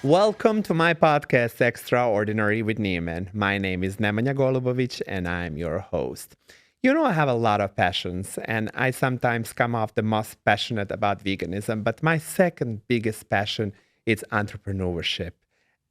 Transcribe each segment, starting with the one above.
Welcome to my podcast, Extraordinary with Neman. My name is Neman and I'm your host. You know, I have a lot of passions, and I sometimes come off the most passionate about veganism, but my second biggest passion is entrepreneurship.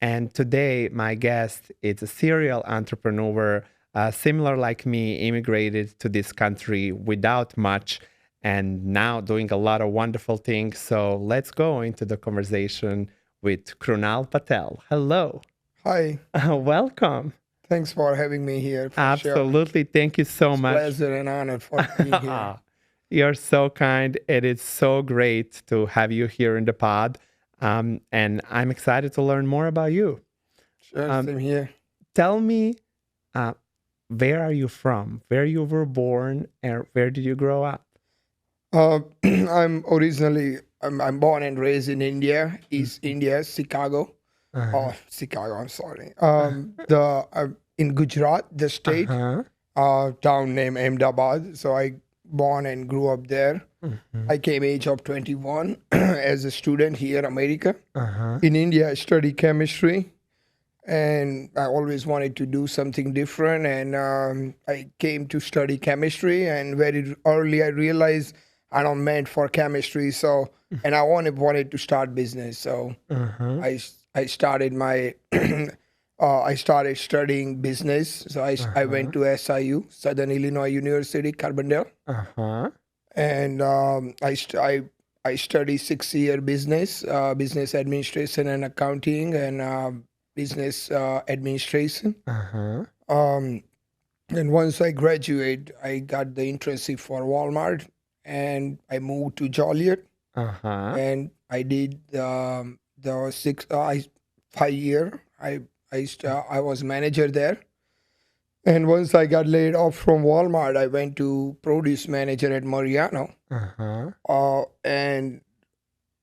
And today, my guest is a serial entrepreneur, similar like me, immigrated to this country without much and now doing a lot of wonderful things. So let's go into the conversation with Krunal Patel. Hello. Hi, Welcome. thanks for having me here for sure. Absolutely. Thank you so It's much. pleasure and honor for being here. You're so kind. It is so great to have you here in the pod. And I'm excited to learn more about you. Sure, Um, same here. Tell me, uh, where are you from? Where you were born and where did you grow up? I'm born and raised in India, East India, Chicago. Uh-huh. Oh, Chicago, I'm sorry. In Gujarat, the state, Uh-huh. town named Ahmedabad. So I born and grew up there. Mhm. I came age of 21 as a student here in America. Uh-huh. In India, I studied chemistry. And I always wanted to do something different. And I came to study chemistry. And very early, I realized I don't meant for chemistry. So, and I wanted to start business. So Uh-huh. I started my I started studying business. So I went to SIU, Southern Illinois University, Carbondale, Uh-huh. and I studied 6 year business administration and accounting, and business administration. Uh-huh. Um, and once I graduate, I got the internship for Walmart, and I moved to Joliet, Uh-huh. and I did the 5 year. I was manager there, and once I got laid off from Walmart, I went to produce manager at Mariano, Uh-huh. and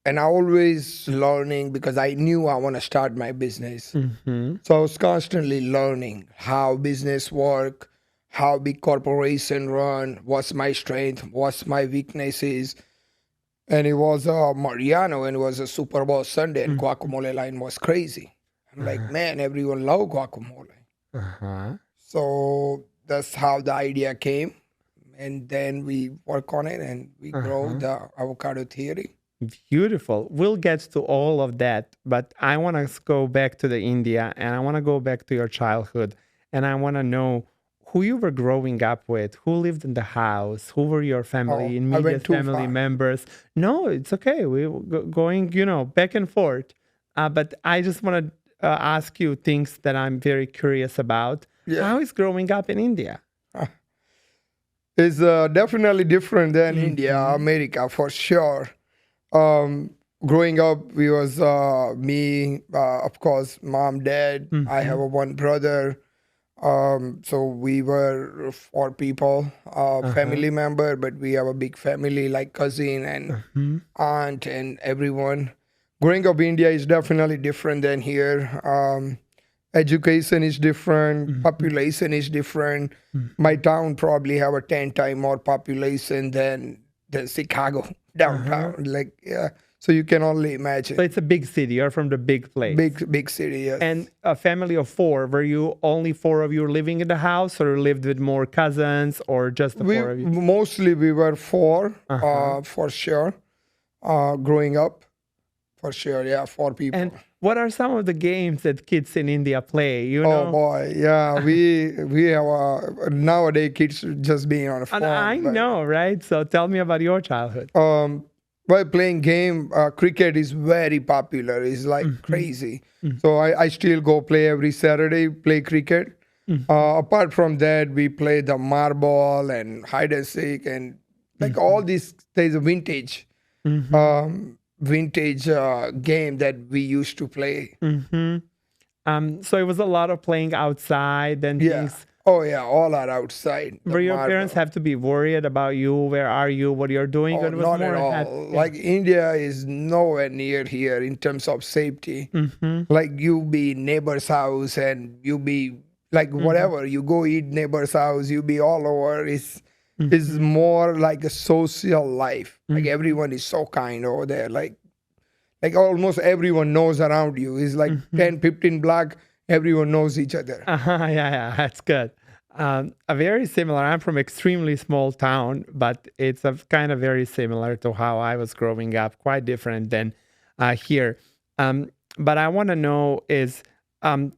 I always learning because I knew I want to start my business. Mm-hmm. So I was constantly learning how business work, how big corporation run, what's my strength, what's my weaknesses. And it was Mariano, and it was a Super Bowl Sunday, and guacamole line was crazy. I'm like, man, everyone love guacamole. Uh-huh. So that's how the idea came. And then we work on it, and we grow the Avocado Theory. Beautiful. We'll get to all of that, but I want to go back to the India and I want to go back to your childhood and I want to know who you were growing up with, who lived in the house, who were your family, I immediate went too family far. members. No, it's okay. We were going, back and forth. But I just want to ask you things that I'm very curious about. Yeah. How is growing up in India? It's definitely different than India, America, for sure. Growing up, we was me, of course, mom, dad. I have one brother. So we were 4 people, family member, but we have a big family like cousin and aunt and everyone. Growing up India is definitely different than here. Education is different, population is different. My town probably have a 10 time more population than Chicago downtown. Like, yeah. So you can only imagine. So it's a big city. You're from the big place. Big city, yes. And a family of 4, were you only 4 of you living in the house or you lived with more cousins or just the 4 of you? Mostly we were 4, for sure. Growing up, for sure, yeah, 4 people. And what are some of the games that kids in India play? You Oh know? boy, yeah, we have nowadays kids just being on a phone. And I know, right? So tell me about your childhood. By playing game, cricket is very popular. It's like crazy. So I still go play every Saturday, play cricket. Apart from that, we play the marble and hide and seek and like all these. There's a vintage game that we used to play. So it was a lot of playing outside and Yeah. things. Oh yeah, all are outside. The Were your marble. parents have to be worried about you? Where are you? What you're doing? Oh, It was not more at all. yeah. Like India is nowhere near here in terms of safety. Like you be neighbor's house and you be like whatever you go eat neighbor's house, you be all over. It's more like a social life. Like everyone is so kind over there. Like like almost everyone knows around you. It's like 10, 15 block, everyone knows each other. Yeah, yeah, that's good. A very similar. I'm from extremely small town, but it's a kind of very similar to how I was growing up. Quite different than here. But I want to know is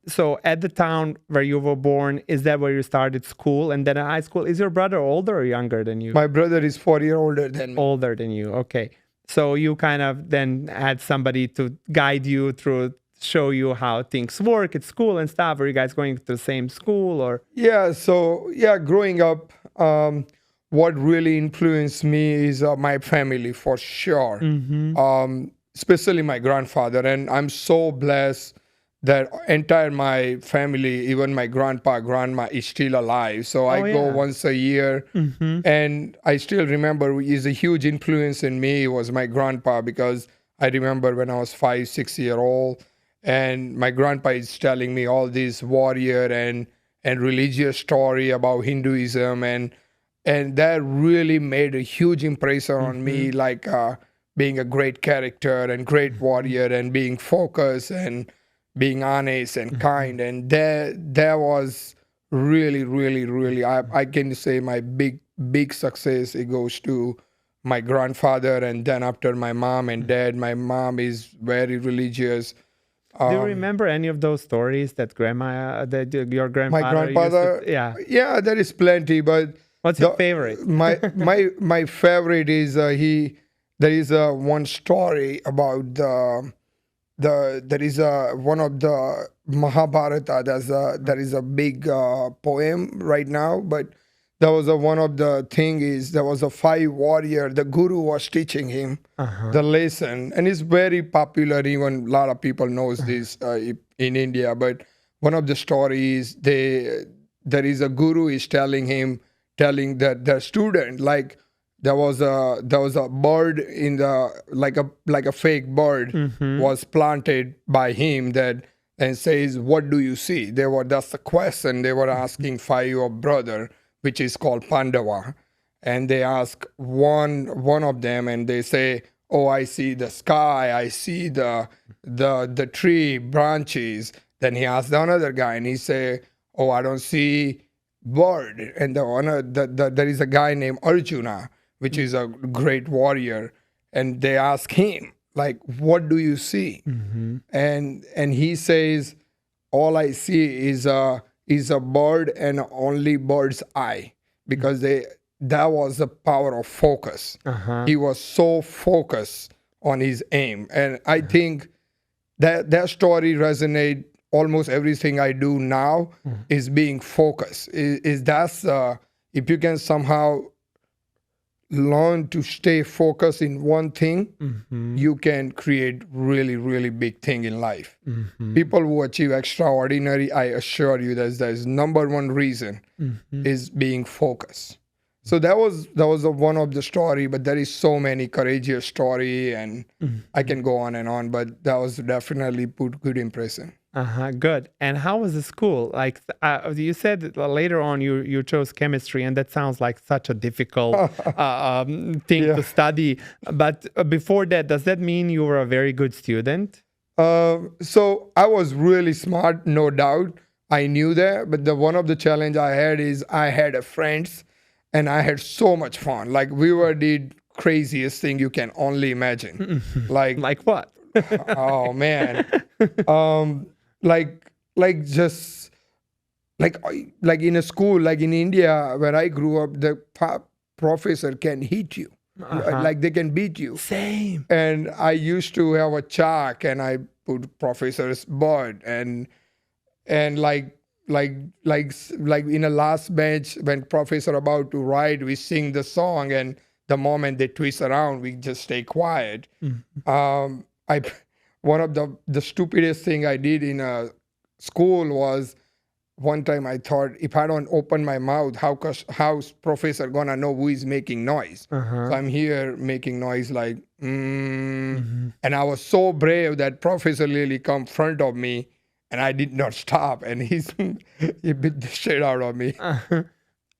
so at the town where you were born, is that where you started school and then high school? Is your brother older or younger than you? My brother is 4 years older than me. Older than you. Okay. So you kind of then had somebody to guide you through, show you how things work at school and stuff. Are you guys going to the same school or? Yeah, so yeah, growing up, what really influenced me is my family for sure, especially my grandfather. And I'm so blessed that entire my family, even my grandpa, grandma is still alive. So I go once a year, and I still remember is a huge influence in me was my grandpa because I remember when I was 5, 6 year old, and my grandpa is telling me all these warrior and religious story about Hinduism, and that really made a huge impression on me, like being a great character and great warrior and being focused and being honest and kind. And that was really, really, really, I can say my big success. It goes to my grandfather, and then after my mom and dad. My mom is very religious. Do you remember any of those stories that that your grandfather My grandfather, used to, yeah. Yeah, there is plenty, but What's your favorite? my favorite is there is one story about there is one of the Mahabharata. There is a big poem right now, but there was one of the thing is there was a 5 warrior. The guru was teaching him the lesson, and it's very popular. Even a lot of people knows this in India. But one of the stories, there is a guru is telling the student, like there was a bird in the like a fake bird was planted by him that and says, what do you see? That's the question they were asking 5 of brother, which is called Pandava. And they ask one of them, and they say, oh, I see the sky, I see the tree branches. Then he asks the another guy, and he say, oh, I don't see bird. And there is a guy named Arjuna, which is a great warrior, and they ask him, like, what do you see? And he says, all I see is a bird and only bird's eye, because that was the power of focus. He was so focused on his aim. And I think that story resonate almost everything I do now is being focused. Is that's if you can somehow learn to stay focused in one thing, you can create really, really big thing in life. People who achieve extraordinary, I assure you there's number one reason is being focused. So that was one of the story, but there is so many courageous story, and I can go on and on, but that was definitely put good impression. Good. And how was the school? Like you said that later on, you chose chemistry, and that sounds like such a difficult thing to study. But before that, does that mean you were a very good student? So I was really smart, no doubt. I knew that, but one of the challenge I had is I had a friends, and I had so much fun. Like we did craziest thing you can only imagine. Like what? Oh man. Like just like in a school, like in India where I grew up, the professor can hit you, like they can beat you. Same. And I used to have a chalk, and I put professor's bird, and like in a last bench when professor about to write, we sing the song, and the moment they twist around, we just stay quiet. One of the stupidest thing I did in a school was one time I thought, if I don't open my mouth, how's professor gonna know who is making noise? So I'm here making noise like, and I was so brave that professor really come front of me, and I did not stop, and he beat the shit out of me.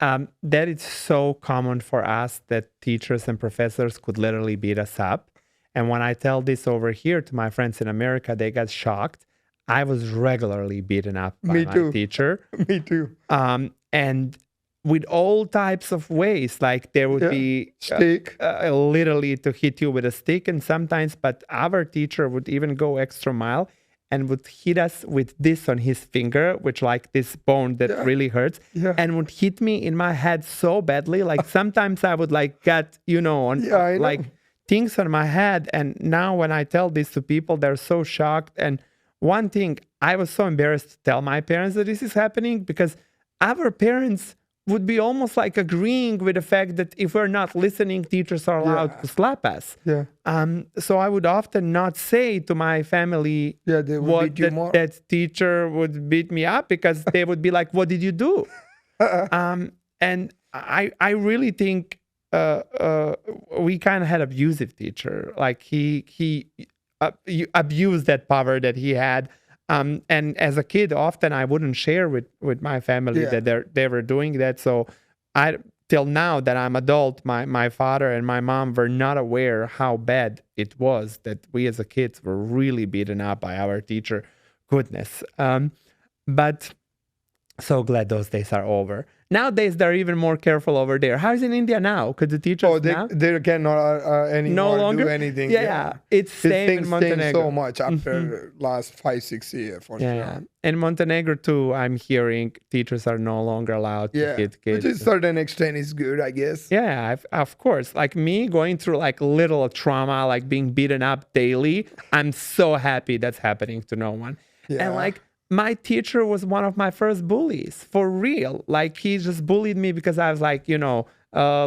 That is so common for us that teachers and professors could literally beat us up. And when I tell this over here to my friends in America, they get shocked. I was regularly beaten up by Me my too. teacher. Me too. And with all types of ways, like there would Yeah. be Steak. literally to hit you with a stick, and sometimes, but our teacher would even go extra mile and would hit us with this on his finger, which like this bone that Yeah. really hurts, Yeah. and would hit me in my head so badly. Like sometimes I would like get, on Yeah, I know. like things on my head. And now when I tell this to people, they're so shocked. And one thing, I was so embarrassed to tell my parents that this is happening because our parents would be almost like agreeing with the fact that if we're not listening, teachers are allowed to slap us. Yeah. So I would often not say to my family Yeah, they would what beat you more. that teacher would beat me up because they would be like, "What did you do?" And I really think we kind of had abusive teacher. Like he abused that power that he had. And as a kid, often I wouldn't share with my family Yeah. that they were doing that. So I till now that I'm adult, my father and my mom were not aware how bad it was that we as a kids were really beaten up by our teacher. Goodness. But so glad those days are over. Nowadays, they're even more careful over there. How's in India now? Could the teachers Oh, now? they cannot anymore No longer do anything. Yeah. It's same in Things changed Montenegro. so much after last 5-6 years for Yeah, sure. yeah. In Montenegro too, I'm hearing teachers are no longer allowed to Yeah, hit kids. which is certain extent is good, I guess. Yeah, of course. Like me going through like little trauma, like being beaten up daily. I'm so happy that's happening to no one. Yeah. And like my teacher was one of my first bullies for real. Like he just bullied me because I was like, a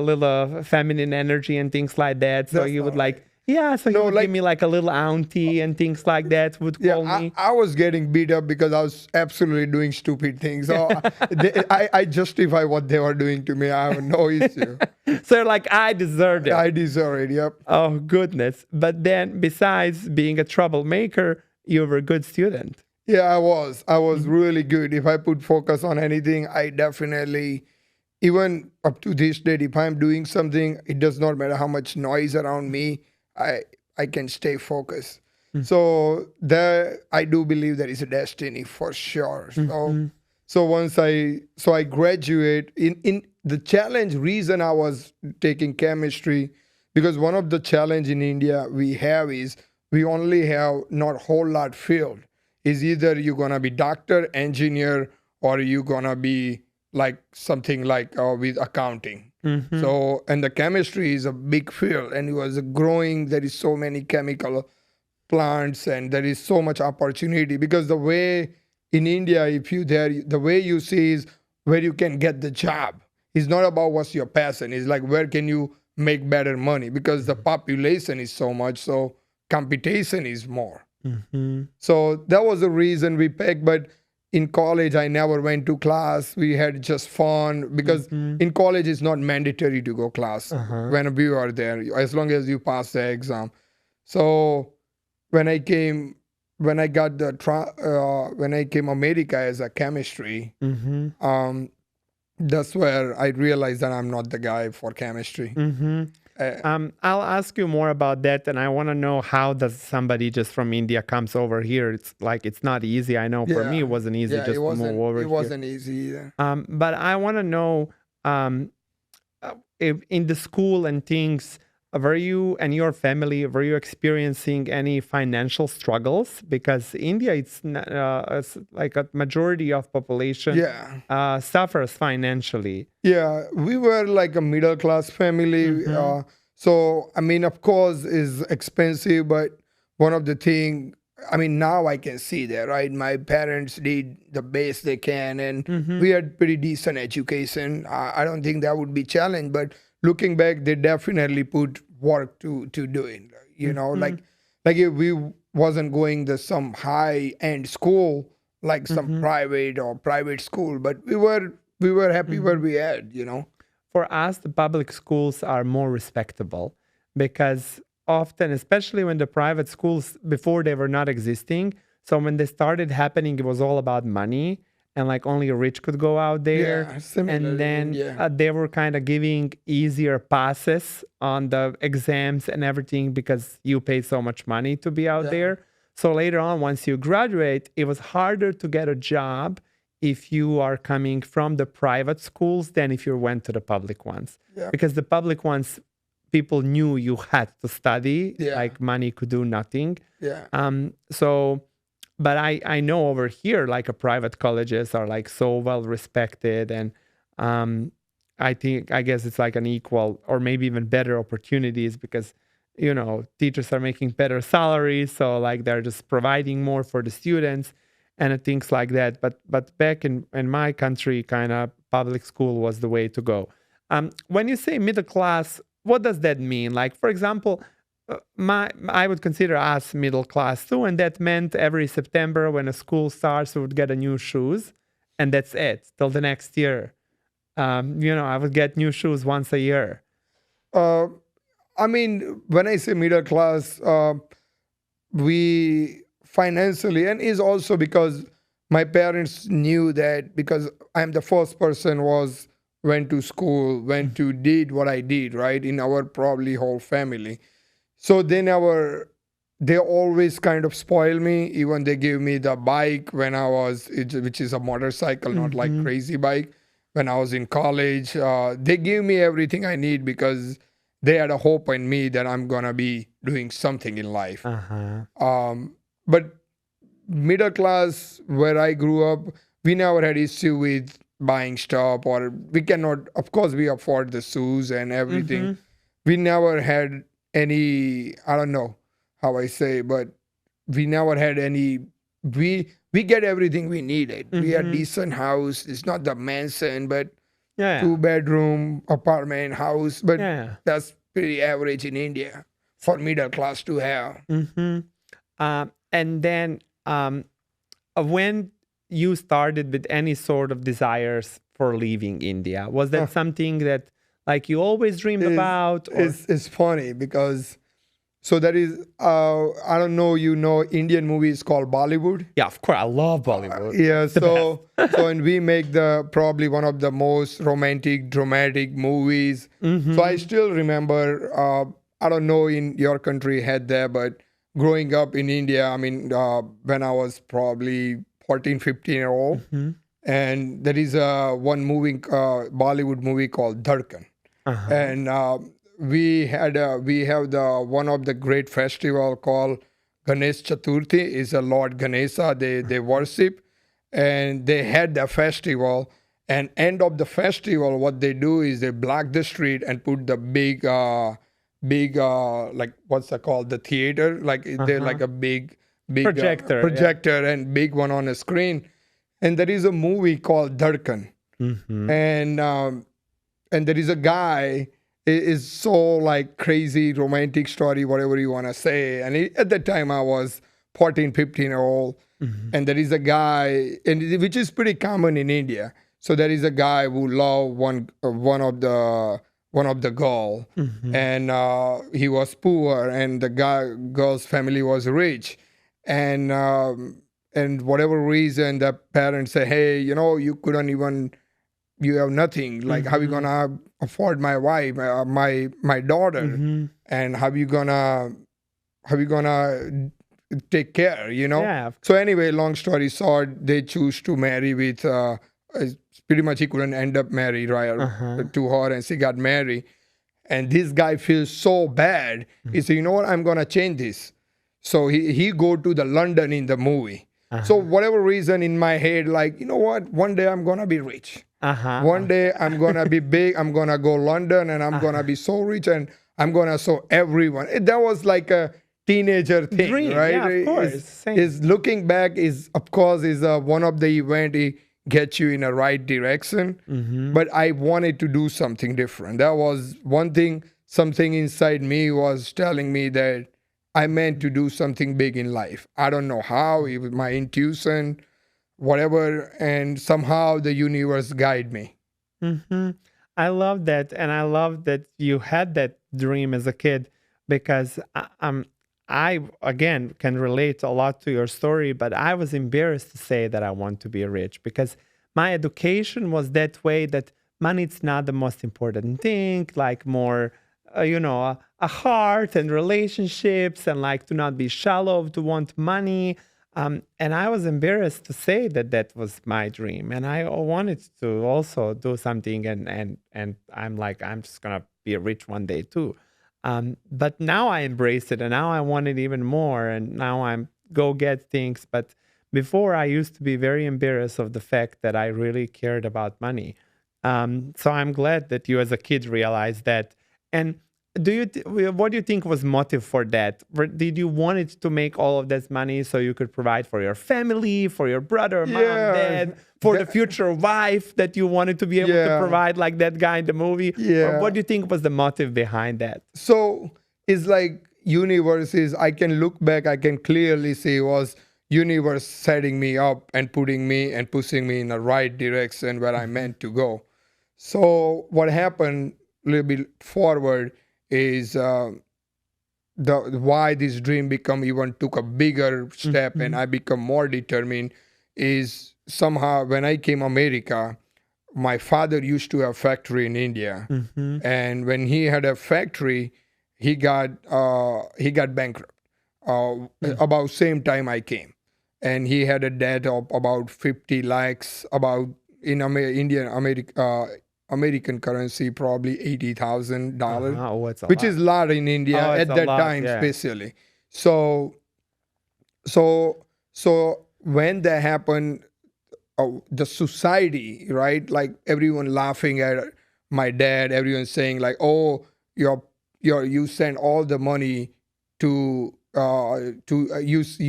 little feminine energy and things like that. So That's he would not like, yeah, so he No, would like- give me like a little auntie and things like that would Yeah, call me. I was getting beat up because I was absolutely doing stupid things. So I justify what they were doing to me. I have no issue. So like I deserved it. I deserve it. Yep. Oh, goodness. But then, besides being a troublemaker, you were a good student. Yeah, I was. I was really good. If I put focus on anything, I definitely, even up to this date, if I'm doing something, it does not matter how much noise around me, I can stay focused. So there, I do believe there is a destiny for sure. So once I graduate in the challenge reason I was taking chemistry, because one of the challenge in India we have is we only have not whole lot field. Is either you're gonna be doctor, engineer, or you're gonna be like something like with accounting. So, and the chemistry is a big field, and it was growing. There is so many chemical plants, and there is so much opportunity because the way in India, if you there, the way you see is where you can get the job. It's not about what's your passion. It's like where can you make better money because the population is so much, so competition is more. So that was the reason we picked. But in college, I never went to class. We had just fun because in college it's not mandatory to go class when we were there, as long as you pass the exam. So when I came America as a chemistry, that's where I realized that I'm not the guy for chemistry. I'll ask you more about that, and I want to know how does somebody just from India comes over here. It's like it's not easy. I know for me it wasn't easy just to move over It here. wasn't easy either. But I want to know if in the school and things, were you and your family, were you experiencing any financial struggles? Because India, it's like a majority of population suffers financially. Yeah, we were like a middle class family. So, I mean, of course, it's expensive, but one of the thing, I mean, now I can see that, right? My parents did the best they can, and we had pretty decent education. I don't think that would be challenged, but looking back, they definitely put work to do it. Like if we wasn't going to some high end school, like some private school, but we were happy where we had, For us, the public schools are more respectable because often, especially when the private schools, before they were not existing, so when they started happening, it was all about money. and like only rich could go out there. Yeah, similar And in then India. they were kind of giving easier passes on the exams and everything because you pay so much money to be out Yeah, there. So later on, once you graduate, it was harder to get a job if you are coming from the private schools than if you went to the public ones. yeah, Because the public ones, people knew you had to study, yeah, like money could do nothing. yeah. So, but I know over here, like private colleges are like so well respected, and um, I guess it's like an equal or maybe even better opportunities because teachers are making better salaries, so like they're just providing more for the students and things like that. But back in my country, kind of public school was the way to go. When you say middle class, what does that mean? Like, for example, I would consider us middle class too, and that meant every September when a school starts, we would get a new shoes, and that's it till the next year. I would get new shoes once a year. Uh, I mean, when I say middle class, we financially, and is also because my parents knew that because I'm the first person was went to school, went to did what I did, right? In our probably whole family. So they always kind of spoil me. Even they gave me the bike when which is a motorcycle, not like Mm-hmm. crazy bike. When I was in college, they gave me everything I need because they had a hope in me that I'm gonna be doing something in life. Uh-huh. But middle class, where I grew up, we never had issue with buying stuff, or we cannot. Of course, we afford the shoes and everything. Mm-hmm. We never had any. I don't know how I say, but we never had any. We get everything we needed. We had Mm-hmm. decent house. It's not the mansion, but Yeah. 2 bedroom apartment house. But Yeah. that's pretty average in India for middle class to have. Mm-hmm. And then when you started with any sort of desires for leaving India, was that something that like you always dreamed is about, or is funny because so there is I don't know, Indian movies called Bollywood. yeah, of course, I love Bollywood. Yeah, The best. so and we make the probably one of the most romantic dramatic movies. So I Mm-hmm. still remember I don't know in your country had that, but growing up in India, I mean when I was probably 14, 15 year old, Mm-hmm. and there is one movie Bollywood movie called Dharkan, Uh-huh. and we have the one of the great festival called Ganesh Chaturthi is a Lord Ganesha they worship, and they had the festival, and end of the festival what they do is they block the street and put the big like what's that called, the theater, like they're Uh-huh. like a big Projector, yeah. projector and big one on a screen, and there is a movie called Dharkan, Mm-hmm. and there is a guy is so like crazy romantic story whatever you want to say, and at that time I was 14, 15 year old, Mm-hmm. and there is a guy which is pretty common in India. So there is a guy who loved one of the girl, Mm-hmm. and he was poor, and the girl's family was rich, and whatever reason the parents say, hey, you couldn't even, you have nothing, like how you Mm-hmm. gonna afford my wife, my daughter, Mm-hmm. and how you gonna take care, Yeah. so anyway, long story short, they choose to marry with pretty much he couldn't end up married, right, Uh-huh. to her, and she got married, and this guy feels so bad. He said, you know what, I'm gonna change this. So he go to the London in the movie. So Uh-huh. whatever reason in my head, like, you know what, one day I'm gonna be rich. Uh-huh. One day I'm gonna be big. I'm gonna go London, and I'm gonna be so rich, and I'm gonna show everyone. That was like a teenager thing, Dream, right? yeah, of course. Same. Is looking back is of course is one of the event. It gets you in the right direction. Mm-hmm. But I wanted to do something different. That was one thing. Something inside me was telling me that I meant to do something big in life. I don't know how. It was my intuition, whatever, and somehow the universe guide me. Mm-hmm. I love that, and I love that you had that dream as a kid because I again can relate a lot to your story, but I was embarrassed to say that I want to be rich because my education was that way, that money is not the most important thing, like more, a heart and relationships, and like to not be shallow, to want money. And I was embarrassed to say that that was my dream, and I wanted to also do something. And I'm like, I'm just gonna be rich one day too. But now I embrace it, and now I want it even more, and now I'm go get things. But before, I used to be very embarrassed of the fact that I really cared about money. So I'm glad that you, as a kid, realized that. And what do you think was motive for that? Did you want it to make all of this money so you could provide for your family, for your brother, mom, Yeah, dad, for the that, future wife that you wanted to be able to yeah, provide like that guy in the movie? Or yeah. what do you think was the motive behind that? So it's like universe is, I can look back, I can clearly see was universe setting me up and putting me and pushing me in the right direction where I meant to go. So what happened a little bit forward is the why this dream become even took a bigger step and Mhm, I become more determined is somehow when I came America, my father used to have factory in India, mhm, and when he had a factory, he got bankrupt mm. about same time I came, and he had a debt of about 50 lakhs, about in Indian American currency probably $80,000, Uh-huh. Oh, it's a which is lot. a lot in India Oh, it's at a that lot. time, Yeah. especially. So so when that happened, the society, right? Like everyone laughing at my dad, everyone saying like, "Oh, you send all the money to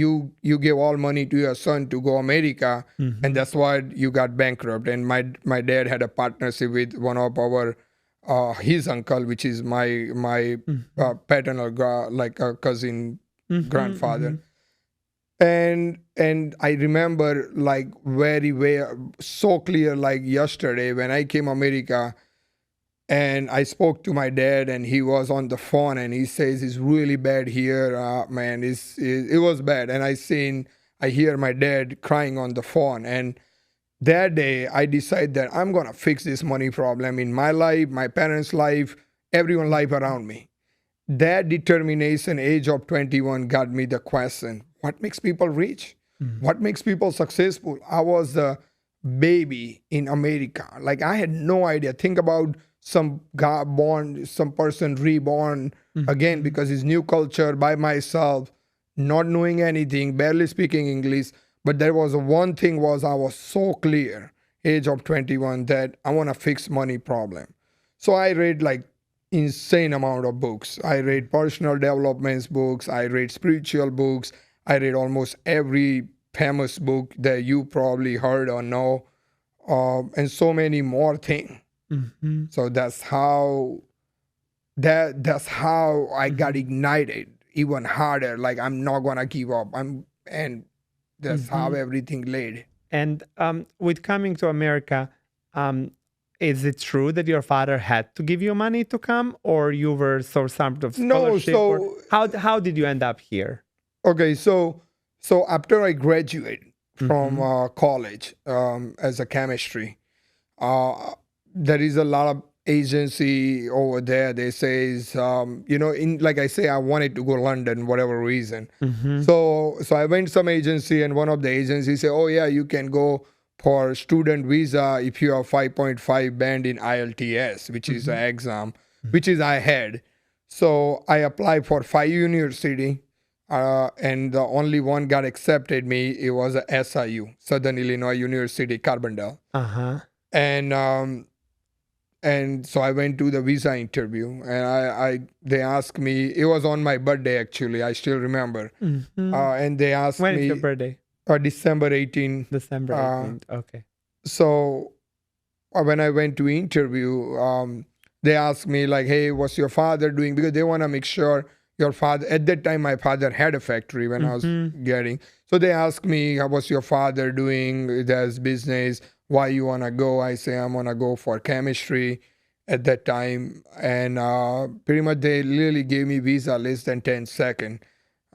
you give all money to your son to go America, and Mhm, that's why you got bankrupt." And my dad had a partnership with one of our his uncle, which is my mhm, paternal like a cousin mhm, grandfather. mhm, And I remember like very so clear like yesterday when I came America, and I spoke to my dad, and he was on the phone, and he says it's really bad here, man. It was bad. And I hear my dad crying on the phone. And that day I decide that I'm gonna fix this money problem in my life, my parents' life, everyone's life around me. That determination, age of 21, got me the question: what makes people rich? mhm, What makes people successful? I was a baby in America. Like, I had no idea. Think about some guy born, some person reborn again mhm, because it's new culture, by myself, not knowing anything, barely speaking English. But there was one thing was I was so clear, age of 21, that I want to fix money problem. So I read like insane amount of books. I read personal development books. I read spiritual books. I read almost every famous book that you probably heard or know, and so many more things. mhm, So that's how I got mhm, ignited even harder. Like, I'm not gonna give up. And that's how mhm. everything laid. And with coming to America, um, is it true that your father had to give you money to come, or you were so some of No, scholarship, or so how did you end up here? okay, so after I graduated from Mm-hmm. college as a chemistry, uh, there is a lot of agency over there. They says, in like I say, I wanted to go to London, whatever reason. Mm-hmm. So I went some agency, and one of the agencies say, "Oh yeah, you can go for student visa if you have 5.5 band in IELTS, which is Mm-hmm. an exam, which is I had." So I applied for 5 university, and the only one got accepted me. It was a SIU, Southern Illinois University, Carbondale. Uh-huh. And so I went to the visa interview, and I they asked me. It was on my birthday, actually. I still remember. Mm-hmm. And they asked When is your me birthday? December 18. December Uh, 18th. Okay. so when I went to interview, they asked me like, "Hey, what's your father doing?" Because they want to make sure your father. At that time, my father had a factory when I was Mm-hmm. getting. So they asked me, "How was your father doing? There's business. Why you wanna go?" I say, "I'm gonna go for chemistry." At that time, and pretty much they literally gave me visa less than 10 seconds.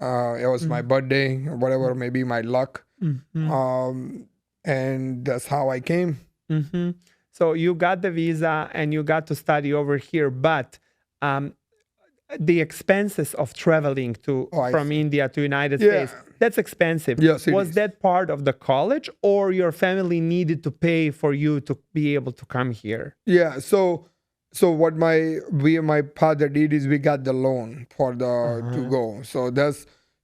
It was my birthday, whatever, maybe my luck. Mm-hmm. Um, and that's how I came. Hmm. So you got the visa and you got to study over here, but um, the expenses of traveling to Oh, I from see. India to United Yeah. States, that's expensive. Yes, it Was is. that part of the college, or your family needed to pay for you to be able to come here? Yeah. So what my father did is we got the loan for the to go.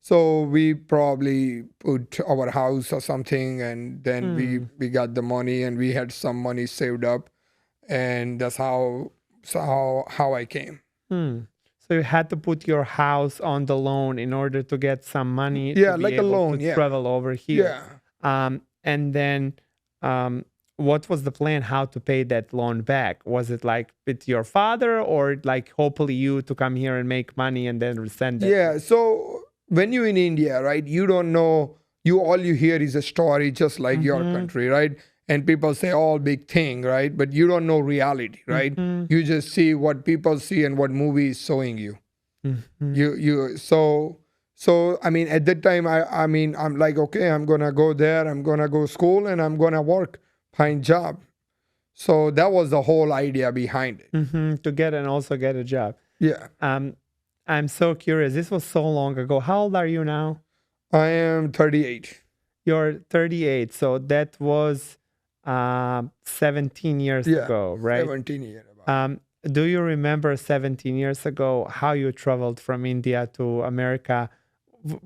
So we probably put our house or something, and then we got the money, and we had some money saved up, and that's how I came. Hmm. So you had to put your house on the loan in order to get some money to Yeah, be like a able to loan. Yeah. travel over here. Yeah. And then, what was the plan? How to pay that loan back? Was it like with your father, or like hopefully you to come here and make money and then send that Yeah. money? So when you're in India, right, you don't know, all you hear is a story just like your Mm-hmm. country, right? And people say all big thing, right? But you don't know reality, right? Mm-hmm. You just see what people see and what movie is showing you. Mm-hmm. So I mean at that time I mean I'm like, okay, I'm gonna go there, I'm gonna go school, and I'm gonna work, find job. So that was the whole idea behind it. Mm-hmm. To get and also get a job. Yeah. Um, I'm so curious. This was so long ago. How old are you now? I am 38. You're 38, so that was 17 years Yeah. ago, right? 17 years about. Do you remember 17 years ago how you traveled from India to America?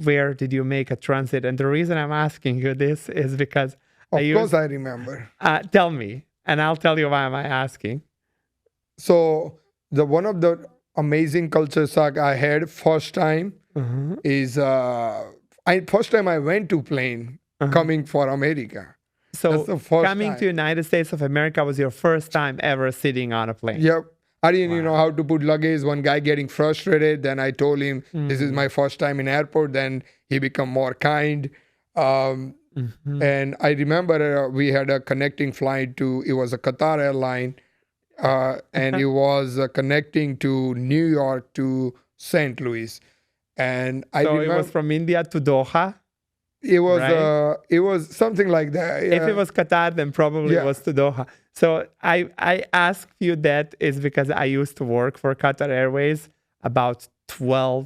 Where did you make a transit? And the reason I'm asking you this is because I Of course used, I remember. tell me, and I'll tell you why am I asking. So the one of the amazing culture shock I had first time Uh-huh. is I first time I went to plane coming for America. That's So the first coming to time. United States of America was your first time ever sitting on a plane. Yep. I didn't even know how to put luggage. One guy getting frustrated. Then I told him this is my first time in airport. Then he become more kind. Um, And I remember we had a connecting flight to. It was a Qatar airline, and it was connecting to New York to St. Louis. And I So it was remember from India to Doha, it was right? something like that. If it Yeah. was Qatar, then probably it Yeah. was to Doha. So I asked you that is because I used to work for Qatar Airways about 12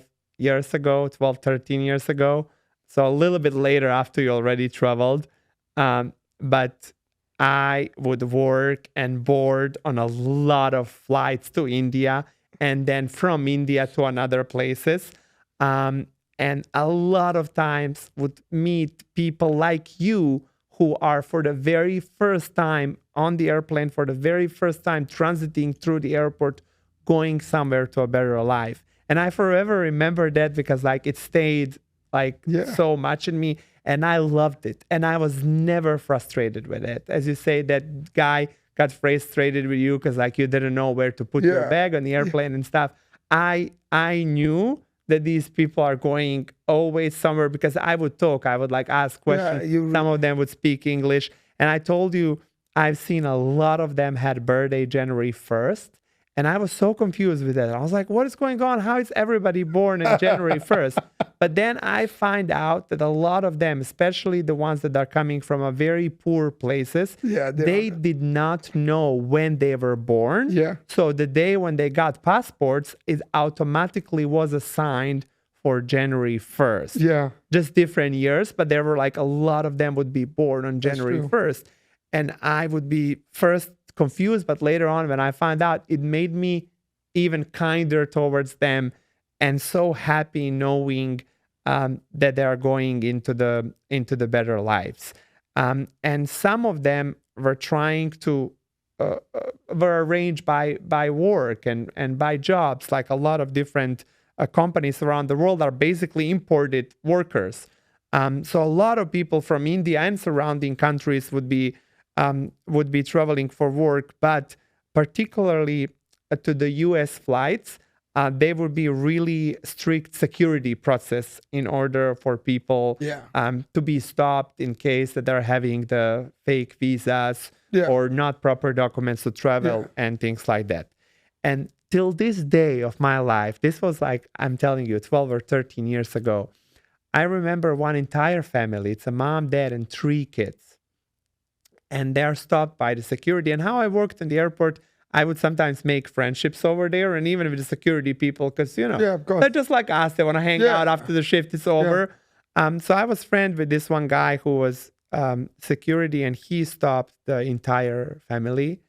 years ago, 12, 13 years ago. So a little bit later after you already traveled. But I would work and board on a lot of flights to India and then from India to another places. And a lot of times would meet people like you who are for the very first time on the airplane, for the very first time transiting through the airport, going somewhere to a better life. And I forever remember that because like it stayed like Yeah. so much in me and I loved it. And I was never frustrated with it. As you say, that guy got frustrated with you because like you didn't know where to put your Yeah. bag on the airplane and stuff. I knew that these people are going always somewhere because I would talk, I would like ask questions. you- Some of them would speak English. And I told you, I've seen a lot of them had birthday January 1st. And I was so confused with that. I was like, what is going on? How is everybody born in January 1st? But then I find out that a lot of them, especially the ones that are coming from a very poor places, Yeah, they did not know when they were born. Yeah. So the day when they got passports, it automatically was assigned for January 1st. Yeah. Just different years, but there were like a lot of them would be born on January true. 1st. And I would be first confused, but later on when I found out, it made me even kinder towards them and so happy knowing that they are going into the better lives. And some of them were trying to were arranged by work and by jobs. Like a lot of different companies around the world are basically imported workers. So a lot of people from India and surrounding countries would be traveling for work, but particularly to the U.S. flights, there would be really strict security process in order for people Yeah. to be stopped in case that they're having the fake visas Yeah. or not proper documents to travel and things like that. And till this day of my life, this was like, I'm telling you, 12 or 13 years ago, I remember one entire family. It's a mom, dad, and 3 kids. and they're stopped by the security. And how I worked in the airport, I would sometimes make friendships over there, and even with the security people, because Yeah, of course. they're just like us. They want to hang out Yeah. after the shift is over. So I was friend with this one guy who was security, and he stopped the entire family,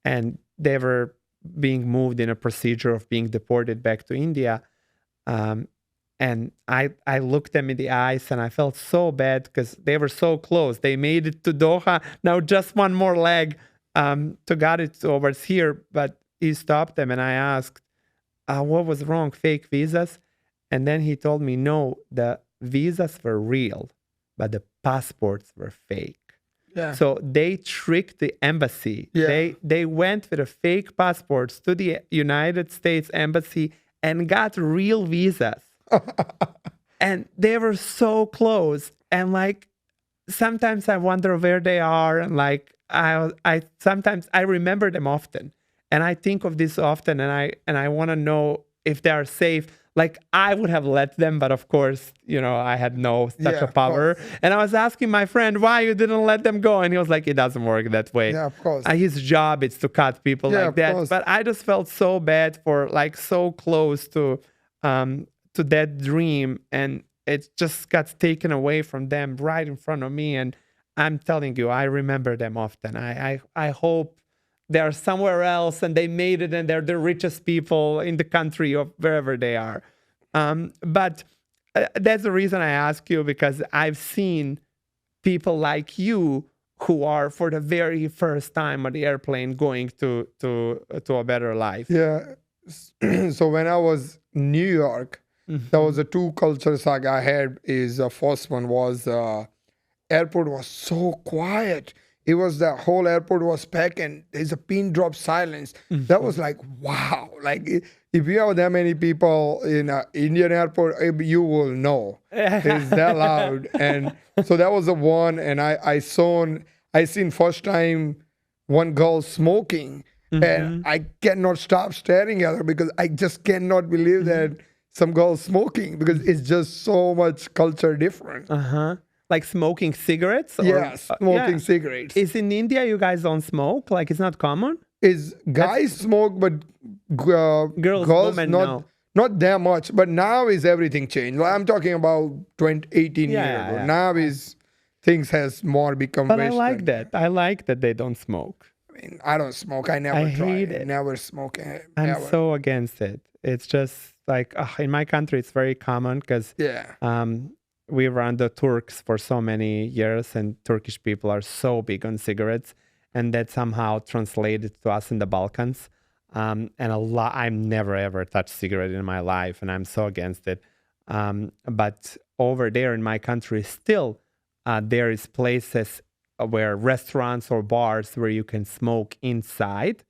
and they were being moved in a procedure of being deported back to India. Um, and I looked them in the eyes and I felt so bad because they were so close. They made it to Doha. Now just one more leg to get it over here. But he stopped them and I asked, what was wrong? Fake visas? And then he told me, no, the visas were real, but the passports were fake. Yeah. So they tricked the embassy. Yeah. They went with the fake passports to the United States embassy and got real visas. And they were so close. And like sometimes I wonder where they are. And like I sometimes I remember them often. And I think of this often and I want to know if they are safe. Like I would have let them, but of course, I had no such a of power. course. And I was asking my friend why you didn't let them go, and he was like, "It doesn't work that way. Yeah, of course. His job is to cut people Yeah, like of that." course. But I just felt so bad for like so close to that dream, and it just got taken away from them right in front of me. And I'm telling you, I remember them often. I hope they're somewhere else and they made it and they're the richest people in the country or wherever they are. But that's the reason I ask you, because I've seen people like you who are for the very first time on the airplane going to a better life. Yeah. So when I was in New York, there was a two culture shock I had. Is the first one was airport was so quiet. It was the whole airport was packed and there's a pin drop silence. That was like, wow. Like if you have that many people in an Indian airport, you will know it's that loud. And so that was the one. And I seen first time one girl smoking, and I cannot stop staring at her because I just cannot believe that some girl smoking, because it's just so much culture different. Like smoking cigarettes? Yes, smoking yeah. cigarettes. Is in India you guys don't smoke? Like it's not common? Is guys smoke, but girls women, not no. not that much. But now is everything changed. Like, I'm talking about 18 Yeah, years yeah, ago. yeah. Now is things has more become. But Western. I like that. I like that they don't smoke. I mean, I don't smoke. I never I tried. hate it. Never smoke. I'm Never. so against it. It's just like in my country, it's very common because Yeah. we were under Turks for so many years, and Turkish people are so big on cigarettes, and that somehow translated to us in the Balkans. And I've never ever touched cigarette in my life, and I'm so against it. But over there in my country, still there is places where restaurants or bars where you can smoke inside.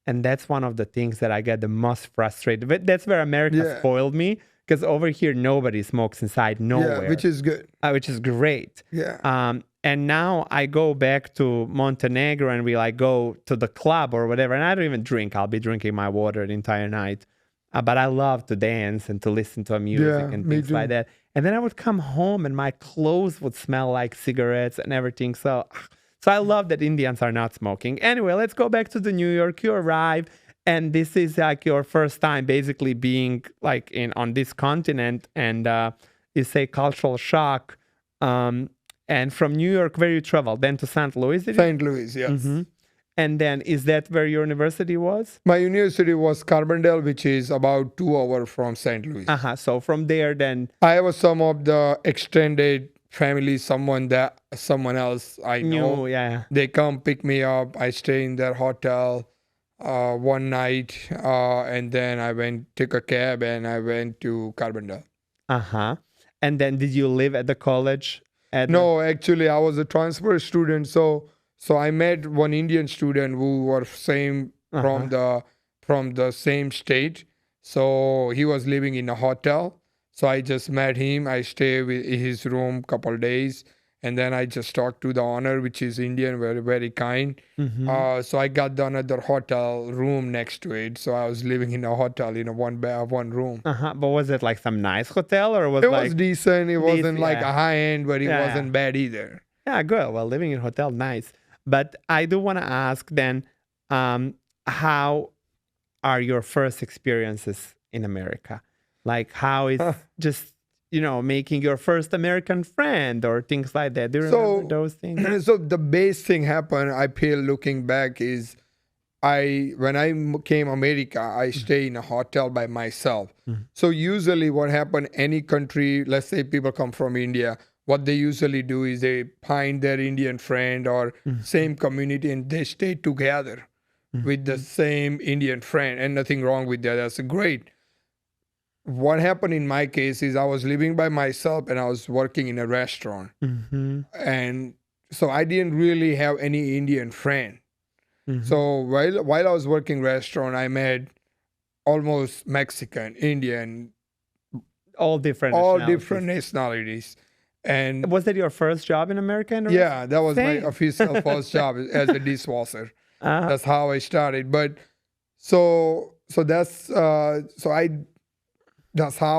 And that's one of the things that I get the most frustrated with. That's where America spoiled me, because over here nobody smokes inside nowhere. Yeah, which is good. Which is great. Yeah. And now I go back to Montenegro and we like go to the club or whatever, and I don't even drink. I'll be drinking my water the entire night. But I love to dance and to listen to music and me things too. like that. And then I would come home and my clothes would smell like cigarettes and everything. So I love that Indians are not smoking. Anyway, let's go back to the New York. You arrive, and this is like your first time basically being like on this continent, and you say cultural shock. And from New York, where you travel, then to St. Louis? St. Louis, yes. And then is that where your university was? My university was Carbondale, which is about 2 hours from St. Louis. So from there, then I have some of the extended family, someone else I know. yeah. They come pick me up. I stay in their hotel one night, and then I took a cab and I went to Carbondale. And then did you live at the college? No, actually, I was a transfer student. So I met one Indian student who was same from the same state. So he was living in a hotel. So I just met him. I stayed with his room couple days, and then I just talked to the owner, which is Indian, very very kind. So I got another hotel room next to it. So I was living in a hotel in a one room. But was it like some nice hotel, or was It like was decent. It wasn't like yeah. a high end, but it Yeah. wasn't bad either. Yeah, good. Well, living in a hotel, nice. But I do want to ask then, how are your first experiences in America? Like, how is just, making your first American friend or things like that? Do you remember So, those things? so the base thing happened. I feel looking back is when I came America, I stay in a hotel by myself. So usually what happened, any country, let's say people come from India, what they usually do is they find their Indian friend or same community and they stay together with the same Indian friend, and nothing wrong with that. That's great. What happened in my case is I was living by myself and I was working in a restaurant. And so I didn't really have any Indian friend. So while I was working restaurant, I met almost Mexican, Indian, All different all nationalities. different nationalities. And Was that your first job in America? In a yeah, that was my Same. official first job as a dishwasher. Uh, That's how I started. But so that's how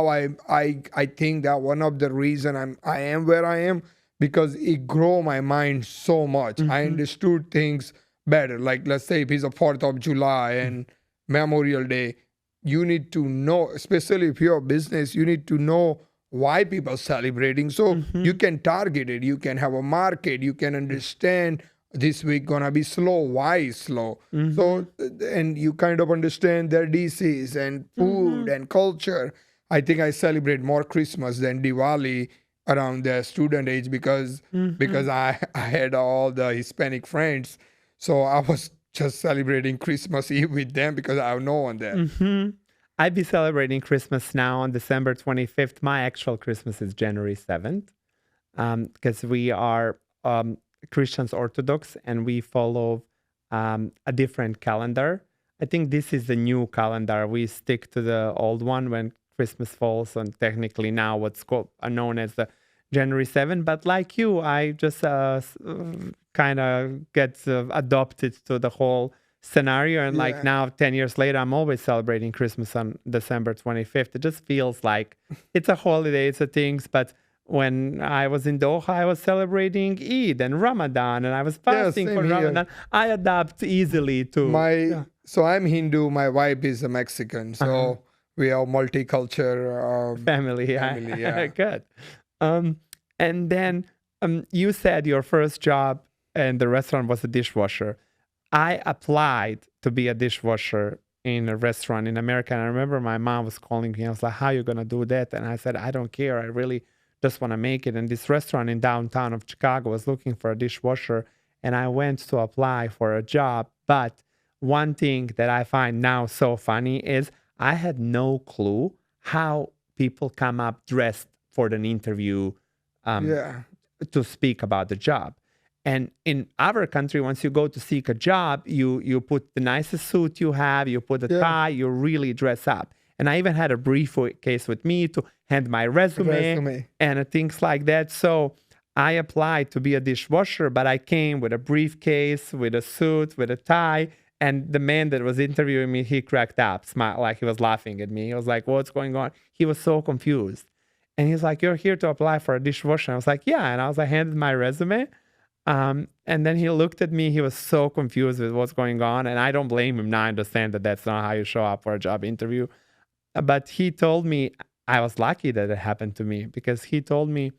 I think that one of the reason I am where I am, because it grew my mind so much. I understood things better. Like, let's say if it's a 4th of July and Memorial Day, you need to know, especially if you're a business, you need to know why people are celebrating. So you can target it. You can have a market. You can understand this week gonna be slow. Why is slow? So, and you kind of understand their disease and food and culture. I think I celebrate more Christmas than Diwali around the student age because I had all the Hispanic friends. So I was just celebrating Christmas Eve with them because I have no one there. I'd be celebrating Christmas now on December 25th. My actual Christmas is January 7th because we are Christians Orthodox and we follow a different calendar. I think this is the new calendar. We stick to the old one when Christmas falls on technically now what's known as the January 7th. But like you, I just kind of get adopted to the whole scenario. And like now, 10 years later, I'm always celebrating Christmas on December 25th. It just feels like it's a holiday, it's a things. But when I was in Doha, I was celebrating Eid and Ramadan, and I was fasting same for here. Ramadan. I adapt easily to So I'm Hindu. My wife is a Mexican. So we are multicultural family. family. Yeah. Good. And then you said your first job in the restaurant was a dishwasher. I applied to be a dishwasher in a restaurant in America. And I remember my mom was calling me. I was like, how are you going to do that? And I said, I don't care. I really just want to make it. And this restaurant in downtown of Chicago was looking for a dishwasher. And I went to apply for a job. But one thing that I find now so funny is I had no clue how people come up dressed for an interview to speak about the job. And in our country, once you go to seek a job, you put the nicest suit you have, you put a tie, you really dress up. And I even had a briefcase with me to hand my resume and things like that. So I applied to be a dishwasher, but I came with a briefcase, with a suit, with a tie. And the man that was interviewing me, he cracked up, smiled, like he was laughing at me. He was like, what's going on? He was so confused. And he's like, you're here to apply for a dishwasher. And I was like, yeah. And I handed my resume. And then he looked at me. He was so confused with what's going on. And I don't blame him now. I understand that that's not how you show up for a job interview. But he told me, I was lucky that it happened to me because he told me,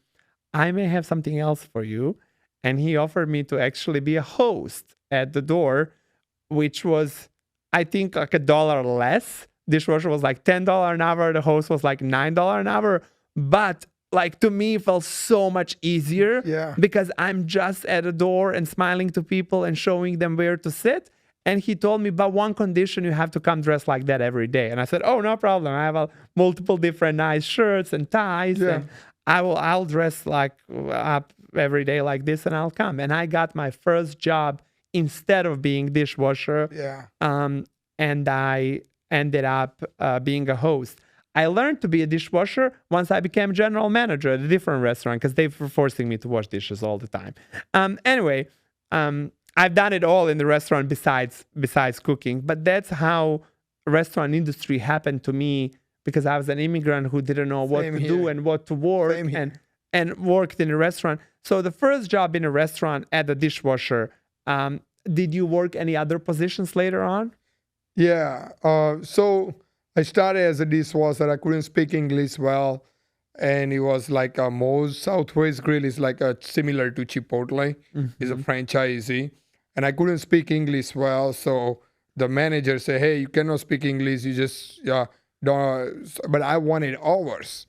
I may have something else for you. And he offered me to actually be a host at the door, which was, I think, like $1 less. Dishwasher was like $10 an hour. The host was like $9 an hour. But like to me, it felt so much easier because I'm just at the door and smiling to people and showing them where to sit. And he told me, but one condition, you have to come dressed like that every day. And I said, oh, no problem. I have multiple different nice shirts and ties. And I'll dress like up every day like this and I'll come. And I got my first job instead of being dishwasher. And I ended up being a host. I learned to be a dishwasher once I became general manager at a different restaurant because they were forcing me to wash dishes all the time. Anyway, I've done it all in the restaurant besides cooking, but that's how restaurant industry happened to me because I was an immigrant who didn't know what to do and what to work and worked in a restaurant. So the first job in a restaurant as a dishwasher, Did you work any other positions later on? Yeah. So I started as a dishwasher. I couldn't speak English well. And it was like a Moe's Southwest Grill is like a similar to Chipotle. It's a franchisee. And I couldn't speak English well. So the manager said, hey, you cannot speak English. You just, yeah, don't. But I wanted hours.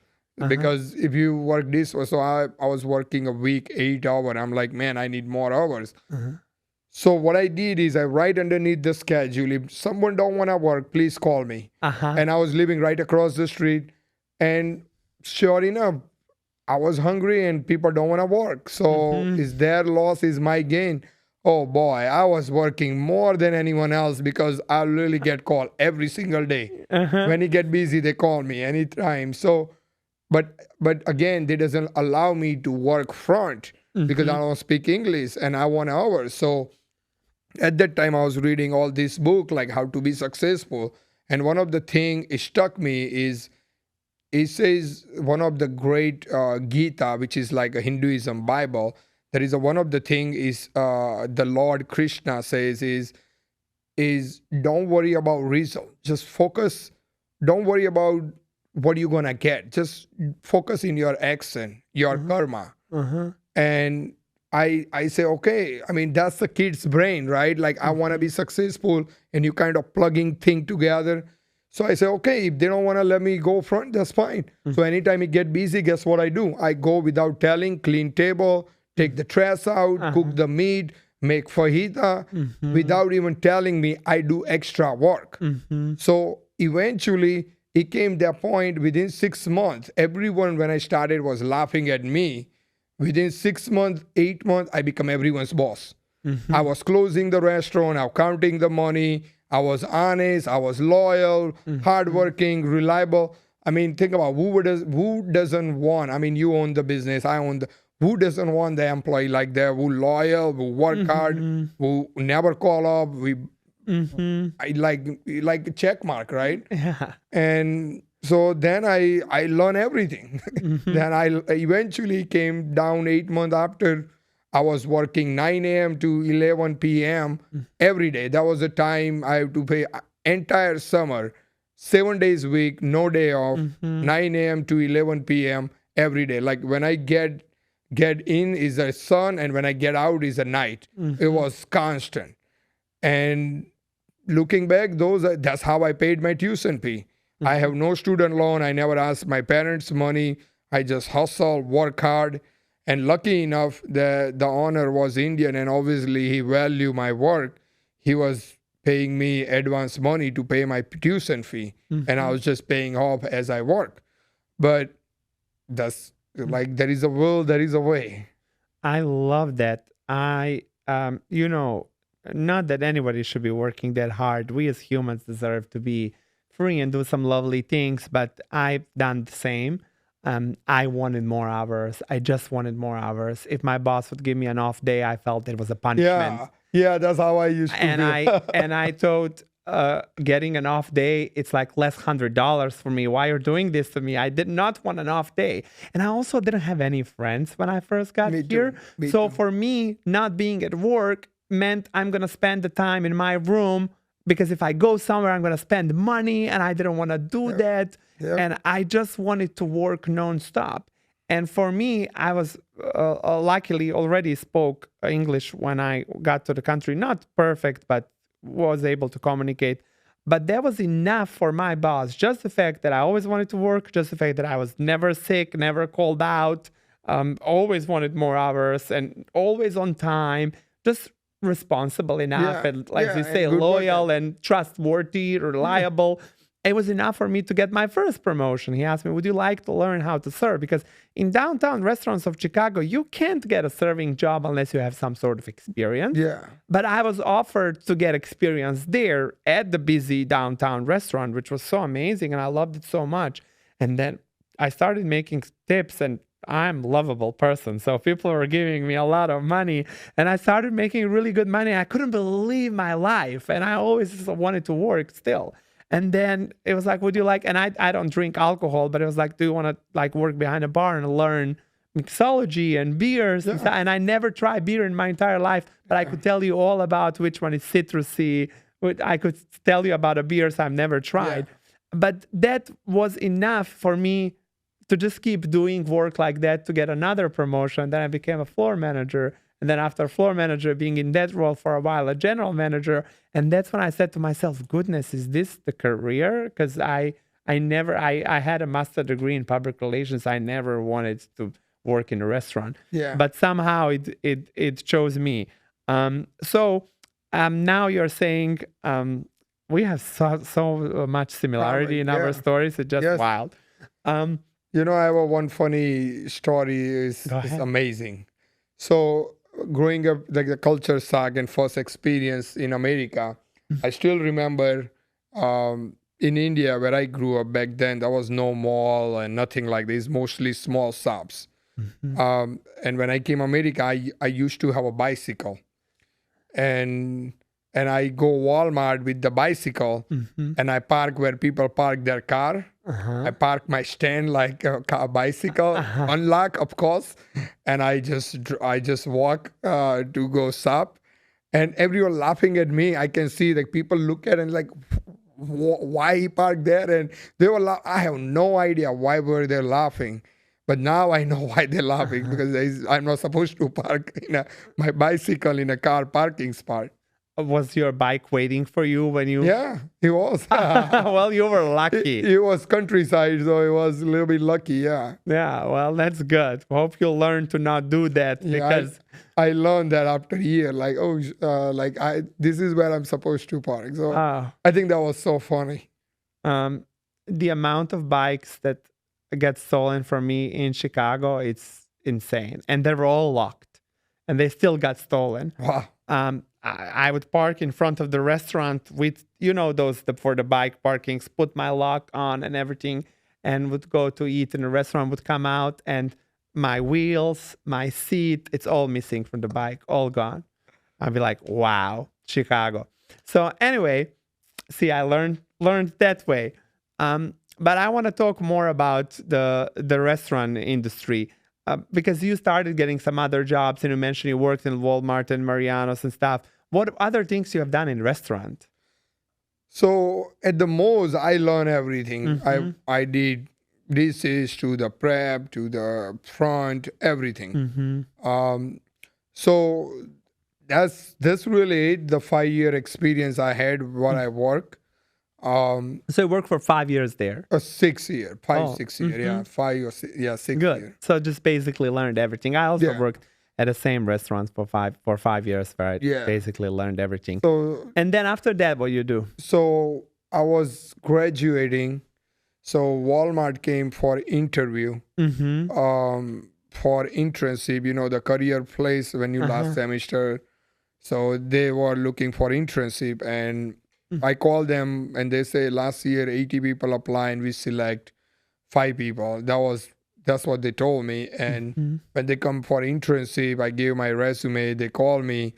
Because if you work this, so I was working a week, 8 hours. I'm like, man, I need more hours. So what I did is I write underneath the schedule, if someone don't want to work, please call me. And I was living right across the street. And sure enough, I was hungry and people don't want to work. So is their loss is my gain. Oh boy, I was working more than anyone else because I really get called every single day. When you get busy, they call me anytime. So, but again, they doesn't allow me to work front because I don't speak English and I want hours. So at that time, I was reading all this book like how to be successful, and one of the thing it struck me is it says one of the great Gita, which is like a Hinduism Bible. There is one of the thing is the Lord Krishna says is don't worry about result. Just focus. Don't worry about what you're gonna get. Just focus in your action, your karma. And I say, okay, I mean, that's the kid's brain, right? Like, I want to be successful, and you kind of plugging thing together. So I say, okay, if they don't want to let me go front, that's fine. So anytime it get busy, guess what I do? I go without telling, clean table, take the trash out, cook the meat, make fajita. Without even telling me, I do extra work. So eventually, it came that point within 6 months. Everyone, when I started, was laughing at me. Within 6 months, 8 months, I become everyone's boss. I was closing the restaurant, I was counting the money, I was honest, I was loyal, hardworking, reliable. I mean, think about who doesn't want, I mean, you own the business, I own the, who doesn't want the employee like that, who loyal, who work hard, who never call up, I like a check mark, right? And so then I learned everything. Then I eventually came down 8 months after. I was working 9 a.m. to 11 p.m. every day. That was the time I have to pay entire summer, 7 days a week, no day off, 9 a.m. to 11 p.m. every day. Like when I get in is a sun, and when I get out is a night. It was constant. And looking back, that's how I paid my tuition fee. I have no student loan. I never asked my parents money. I just hustle, work hard. And lucky enough, the owner was Indian, and obviously he valued my work. He was paying me advance money to pay my tuition fee. And I was just paying off as I work. But that's like, there is a will, there is a way. I love that. Not that anybody should be working that hard. We as humans deserve to be free and do some lovely things, but I've done the same. I wanted more hours. I just wanted more hours. If my boss would give me an off day, I felt it was a punishment. Yeah, that's how I used to and I thought getting an off day, it's like less $100 for me. Why you're doing this to me? I did not want an off day. And I also didn't have any friends when I first got here. So for me, not being at work meant I'm going to spend the time in my room, because if I go somewhere, I'm going to spend money, and I didn't want to do that. And I just wanted to work nonstop. And for me, I was luckily already spoke English when I got to the country. Not perfect, but was able to communicate. But that was enough for my boss. Just the fact that I always wanted to work, just the fact that I was never sick, never called out, always wanted more hours, and always on time, just responsible enough, and like you say, loyal and trustworthy, reliable. It was enough for me to get my first promotion. He asked me, would you like to learn how to serve? Because in downtown restaurants of Chicago, you can't get a serving job unless you have some sort of experience. But I was offered to get experience there at the busy downtown restaurant, which was so amazing, and I loved it so much. And then I started making tips, and I'm a lovable person. So people were giving me a lot of money, and I started making really good money. I couldn't believe my life, and I always wanted to work still. And then it was like, would you like, and I don't drink alcohol, but it was like, do you want to like work behind a bar and learn mixology and beers and Yeah. stuff. And I never tried beer in my entire life, but I could tell you all about which one is citrusy. I could tell you about the beers I've never tried. But that was enough for me to just keep doing work like that to get another promotion. Then I became a floor manager. And then after floor manager, being in that role for a while, a general manager. And that's when I said to myself, goodness, is this the career? Because I had a master degree in public relations. I never wanted to work in a restaurant. Yeah. But somehow it chose me. Now you're saying we have so much similarity in our Yeah. stories. It's just Yes. wild. You know, I have one funny story. Is Go It's ahead. amazing. So growing up, like the culture shock and first experience in America, I still remember in India where I grew up back then. There was no mall and nothing like this. Mostly small shops. And when I came America, I used to have a bicycle, and I go Walmart with the bicycle, and I park where people park their car. I park my stand like a bicycle, unlock of course, and I just walk to go shop, and everyone laughing at me. I can see like people look at it and like, why he parked there, and they were. I have no idea why were they laughing. But now I know why they're laughing because I'm not supposed to park my bicycle in a car parking spot. Was your bike waiting for you when you? Yeah, he was. Well, you were lucky. He was countryside, so he was a little bit lucky. Yeah. Yeah, well, that's good. Hope you'll learn to not do that Yeah, because I learned that after a year. Like, this is where I'm supposed to park. So I think that was so funny. The amount of bikes that get stolen from me in Chicago, it's insane. And they were all locked and they still got stolen. Wow. I would park in front of the restaurant with, for the bike parkings, put my lock on and everything, and would go to eat in the restaurant, would come out, and my wheels, my seat, it's all missing from the bike, all gone. I'd be like, wow, Chicago. So anyway, see, I learned that way. But I want to talk more about the restaurant industry. Because you started getting some other jobs and you mentioned you worked in Walmart and Mariano's and stuff. What other things you have done in restaurant? So at the most, I learned everything. I did dishes to the prep to the front, everything. So that's really it. The 5-year experience I had where I work. So you worked for 5 years there. A 6 year, 6 year, yeah, 5 or 6, yeah, 6 Good. year. So just basically learned everything. I also Yeah. worked at the same restaurants for 5 years where I Yeah. basically learned everything. So And then after that, what you do? so I was graduating. So Walmart came for interview, for internship. The career place when you last semester. So they were looking for internship, and I called them, and they say last year 80 people apply, and we select 5 people. That's what they told me. And when they come for internship, I gave my resume. They call me,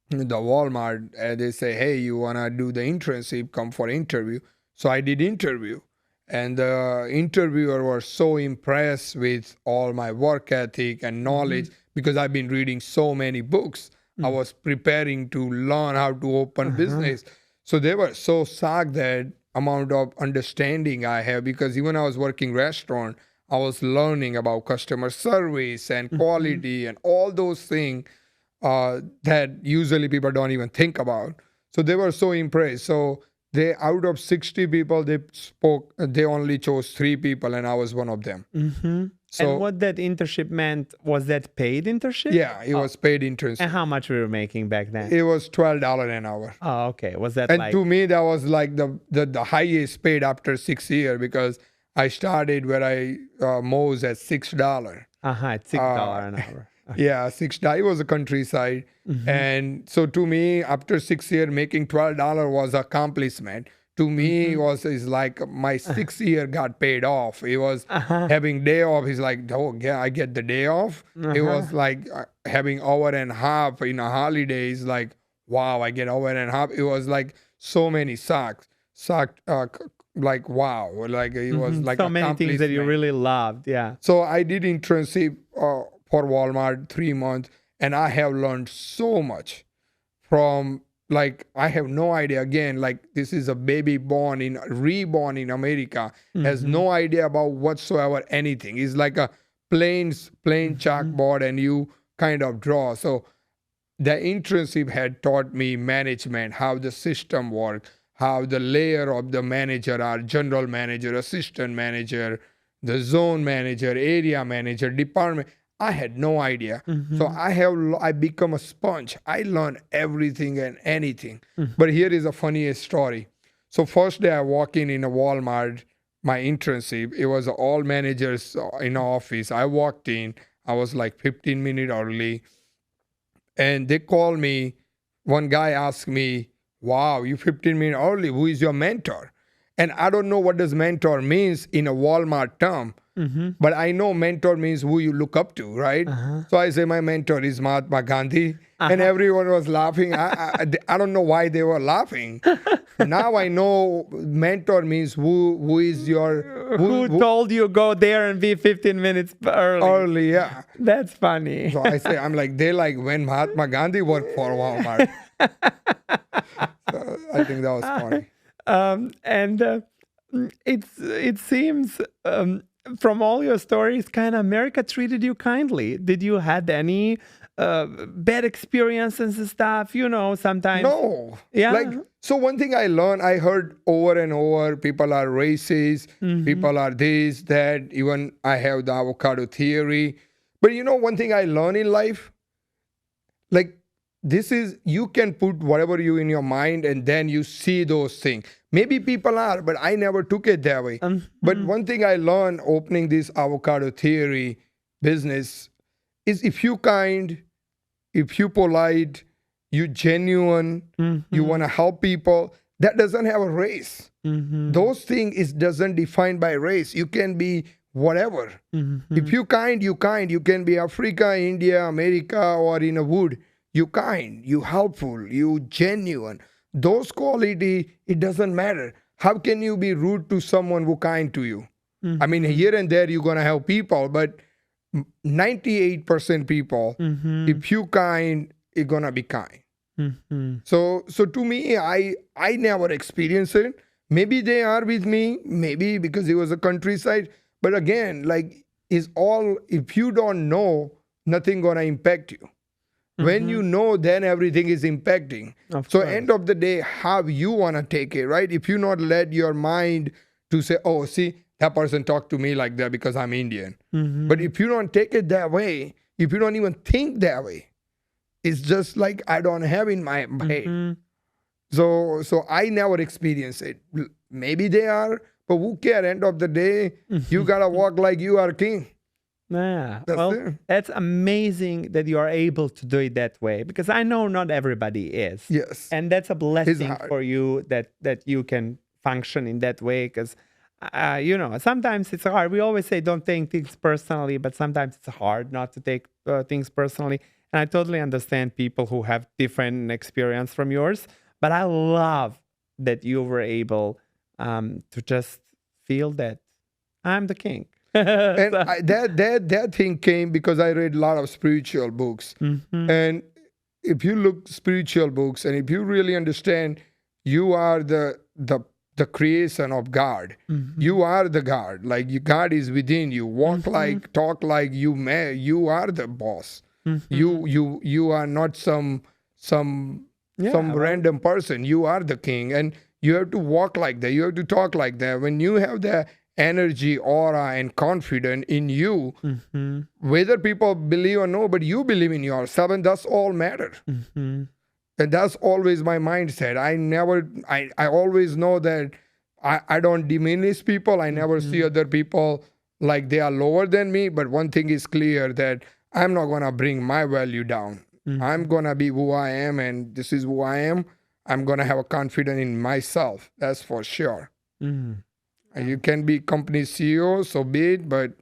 the Walmart, and they say, hey, you wanna do the internship? Come for interview. So I did interview, and the interviewer was so impressed with all my work ethic and knowledge because I've been reading so many books. I was preparing to learn how to open business. So they were so shocked that amount of understanding I have, because even I was working restaurant, I was learning about customer service and quality and all those things that usually people don't even think about. So they were so impressed. So they, out of 60 people they only chose 3 people, and I was one of them. So And what that internship meant, was that paid internship? yeah, it was paid internship. And how much were you making back then? It was $12 an hour. Oh, okay. Was that And like... to me, that was like the highest paid after 6 years, because I started where I mows at $6. It's $6 an hour. Yeah, $6. It was a countryside. And so to me, after 6 years, making $12 was accomplishment. To me, is like my 6th year got paid off. It was having day off. It's like, oh yeah, I get the day off. It was like having hour and a half in a holiday. Is like, wow, I get hour and a half. It was like so many like wow, like it was like So many things that you accomplishment. really loved. Yeah. So I did internship for Walmart 3 months, and I have learned so much from, like, I have no idea. Again, like, this is a baby reborn in America, has Mm-hmm. no idea about whatsoever anything. It's like a plain Mm-hmm. chalkboard, and you kind of draw. So the internship had taught me management, how the system works, how the layer of the manager are general manager, assistant manager, the zone manager, area manager, department. I had no idea. So Mm-hmm. I become a sponge. I learn everything and anything. Mm-hmm. But here is a funniest story. So first day I walk in a Walmart, my internship, it was all managers in the office. I walked in, I was like 15 minutes early, and they call me. One guy asked me, wow, you 15 minutes early, who is your mentor? And I don't know what does mentor means in a Walmart term, Mm-hmm. but I know mentor means who you look up to, right? Uh-huh. So I say my mentor is Mahatma Gandhi, and Uh-huh. everyone was laughing. I don't know why they were laughing. Now I know mentor means who is your Who who told you go there and be 15 minutes early? early, yeah. That's funny. So I say, I'm like, they like when Mahatma Gandhi worked for Walmart. I think that was funny. It seems from all your stories, kind of America treated you kindly. Did you had any bad experiences and stuff? You know, sometimes. No. Like, Yeah. so one thing I learned, I heard over and over, people are racist, Mm-hmm. people are this, that. Even I have the avocado theory. But you know, one thing I learned in life, like, this is, you can put whatever you in your mind and then you see those things. Maybe people are, but I never took it that way. But Mm-hmm. one thing I learned opening this avocado theory business is, if you kind, if you polite, you genuine, you Mm-hmm. want to help people, that doesn't have a race. Mm-hmm. Those things is doesn't define by race. You can be whatever. Mm-hmm. If you kind, you kind. You can be Africa, India, America, or in a wood. You kind, you helpful, you genuine. Those quality, it doesn't matter. How can you be rude to someone who kind to you? I mean, Mm-hmm. here and there you're gonna help people, but 98% people, Mm-hmm. if you kind, you're gonna be kind. Mm-hmm. So to me, I never experienced it. Maybe they are with me, maybe because it was a countryside. But again, like, is all, if you don't know, nothing gonna impact you. When Mm-hmm. you know, then everything is impacting. Of So course. end of the day, how you wanna take it, right? If you not let your mind to say, oh, see, that person talked to me like that because I'm Indian. But Mm-hmm. if you don't take it that way, if you don't even think that way, it's just like I don't have in my head. Mm-hmm. So I never experienced it. Maybe they are, but who care? End of the day, you gotta walk like you are king. Yeah. That's Well, it. that's amazing that you are able to do it that way because I know not everybody is. Yes, And that's a it's blessing hard. for you that you can function in that way because you know, sometimes it's hard. We always say don't take things personally, but sometimes it's hard not to take things personally. And I totally understand people who have different experience from yours, but I love that you were able to just feel that I'm the king. And So- that thing came because I read a lot of spiritual books. Mhm. And if you look spiritual books, and if you really understand, you are the creation of God. Mhm. You are the God. Like, God is within you. Walk like, talk like you may. You are the boss. Mhm. You are not some Yeah, some well, random person. You are the king, and you have to walk like that. You have to talk like that. When you have the energy, aura, and confidence in you, mhm. whether people believe or no, but you believe in yourself, and that's all matter. Mhm. And that's always my mindset. I always know that I don't diminish people. I never see other people like they are lower than me. But one thing is clear, that I'm not gonna bring my value down. I'm Mhm. gonna be who I am, and this is who I am. I'm gonna have a confidence in myself. That's for sure. Mhm. And you can be company CEO, so be it, but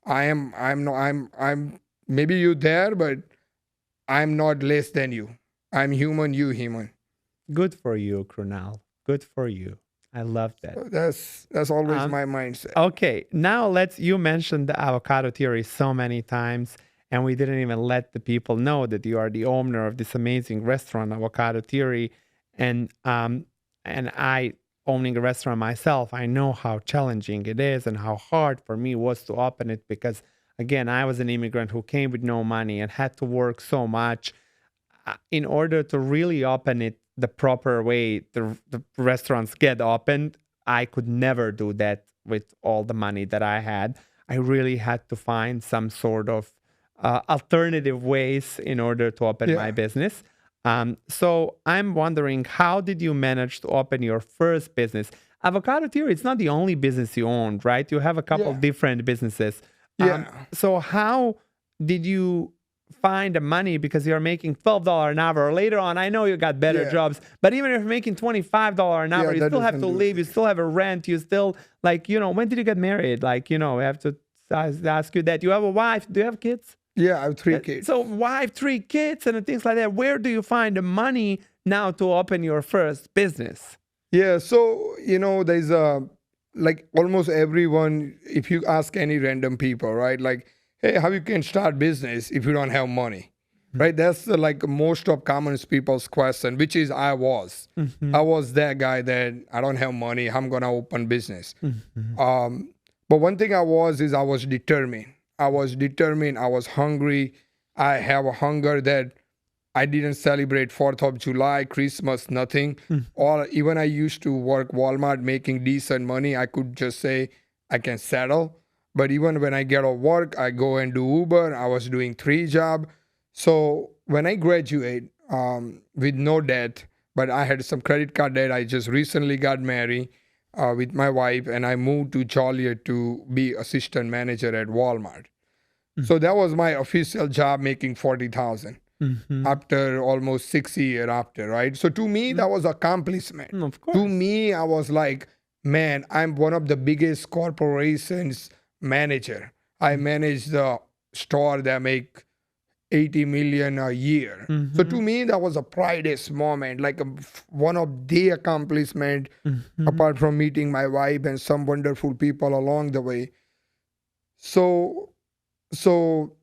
I'm no I'm maybe you there, but I'm not less than you. I'm human, you human. Good for you, Krunal. Good for you. I love that. So that's always Um, my mindset. Okay, now you mentioned the avocado theory so many times, and we didn't even let the people know that you are the owner of this amazing restaurant, Avocado Theory. And I, owning a restaurant myself, I know how challenging it is and how hard for me was to open it because, again, I was an immigrant who came with no money and had to work so much in order to really open it the proper way the restaurants get opened. I could never do that with all the money that I had. I really had to find some sort of alternative ways in order to open my Yeah, business. So I'm wondering, how did you manage to open your first business? Avocado Theory, it's not the only business you owned, right? You have a couple yeah, different businesses. yeah, So how did you find the money, because you're making $12 an hour? Or later on, I know you got better yeah, jobs, but even if you're making $25 an hour, yeah. you That still have doesn't to do live, it. you still have a rent, you still, like, when did you get married? Like, we have to ask you that. You have a wife, do you have kids? Yeah, I have three So kids. wife, three kids, and things like that. Where do you find the money now to open your first business? Yeah, so there's like almost everyone. If you ask any random people, right? Like, hey, how you can start business if you don't have money, right? That's like most of common people's question, which is I was that guy that I don't have money. I'm gonna open business. Um, but one thing I was determined. I was determined. I was hungry. I have a hunger that I didn't celebrate 4th of July, Christmas, nothing. Or even I used to work Walmart making decent money. I could just say I can settle. But even when I get off work, I go and do Uber. I was doing 3 jobs. So when I graduate with no debt, but I had some credit card debt. I just recently got married with my wife, and I moved to Joliet to be assistant manager at Walmart. So that was my official job, making 40,000 Mm-hmm. after almost 6 years after, right? So to me, that was accomplishment. Of To course. me, I was like, man, I'm one of the biggest corporations manager. I manage the store that make 80 million a year. So Mm-hmm. to me, that was a proudest moment, like one of the accomplishment, Mm-hmm. apart from meeting my wife and some wonderful people along the way. So, so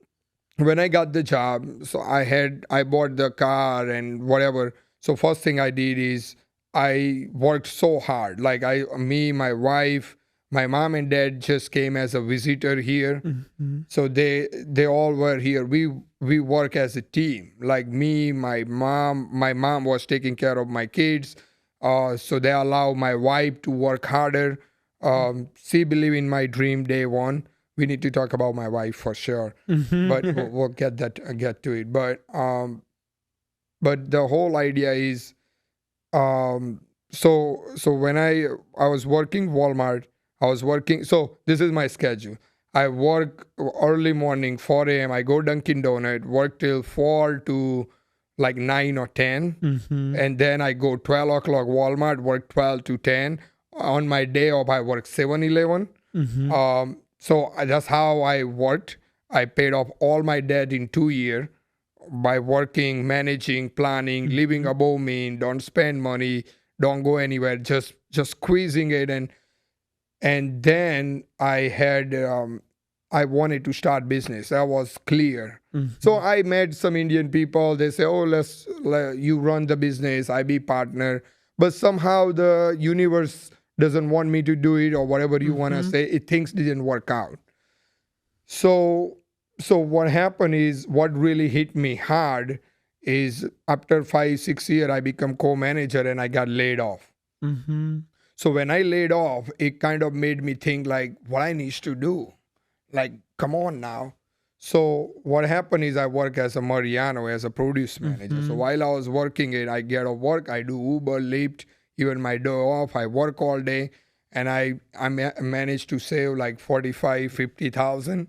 when I got the job, so I bought the car and whatever. So first thing I did is I worked so hard. Like me, my wife, my mom and dad just came as a visitor here. Mm-hmm. So they all were here. We work as a team. Like me, my mom was taking care of my kids. So they allow my wife to work harder. She believed in my dream day one. We need to talk about my wife for sure, but Mm-hmm. we'll get to it. But the whole idea is so when I was working Walmart, I was working. So this is my schedule. I work early morning 4 a.m. I go Dunkin' Donut, work till 4 to like 9 or 10, Mm-hmm. and then I go 12 o'clock Walmart, work 12 to 10. On my day off, I work 7-Eleven. Mm-hmm. That's how I worked. I paid off all my debt in 2 years by working, managing, planning, living above mean, don't spend money, don't go anywhere, just squeezing it. And then I wanted to start business. That was clear. So Mm-hmm. I met some Indian people. They say, "Oh, you run the business. I be partner." But somehow the universe doesn't want me to do it, or whatever you want to Mm-hmm. say. It things didn't work out. So so what happened is, what really hit me hard is after 5 6 years I become co-manager and I got laid off. Mm-hmm. So when I laid off, it kind of made me think like what I need to do. Like, come on now. So what happened is I work as a Mariano as a produce manager. So Mm-hmm. while I was working it, I get off work, I do Uber, Lyft, even my day off, I work all day, and I managed to save like 45 50,000.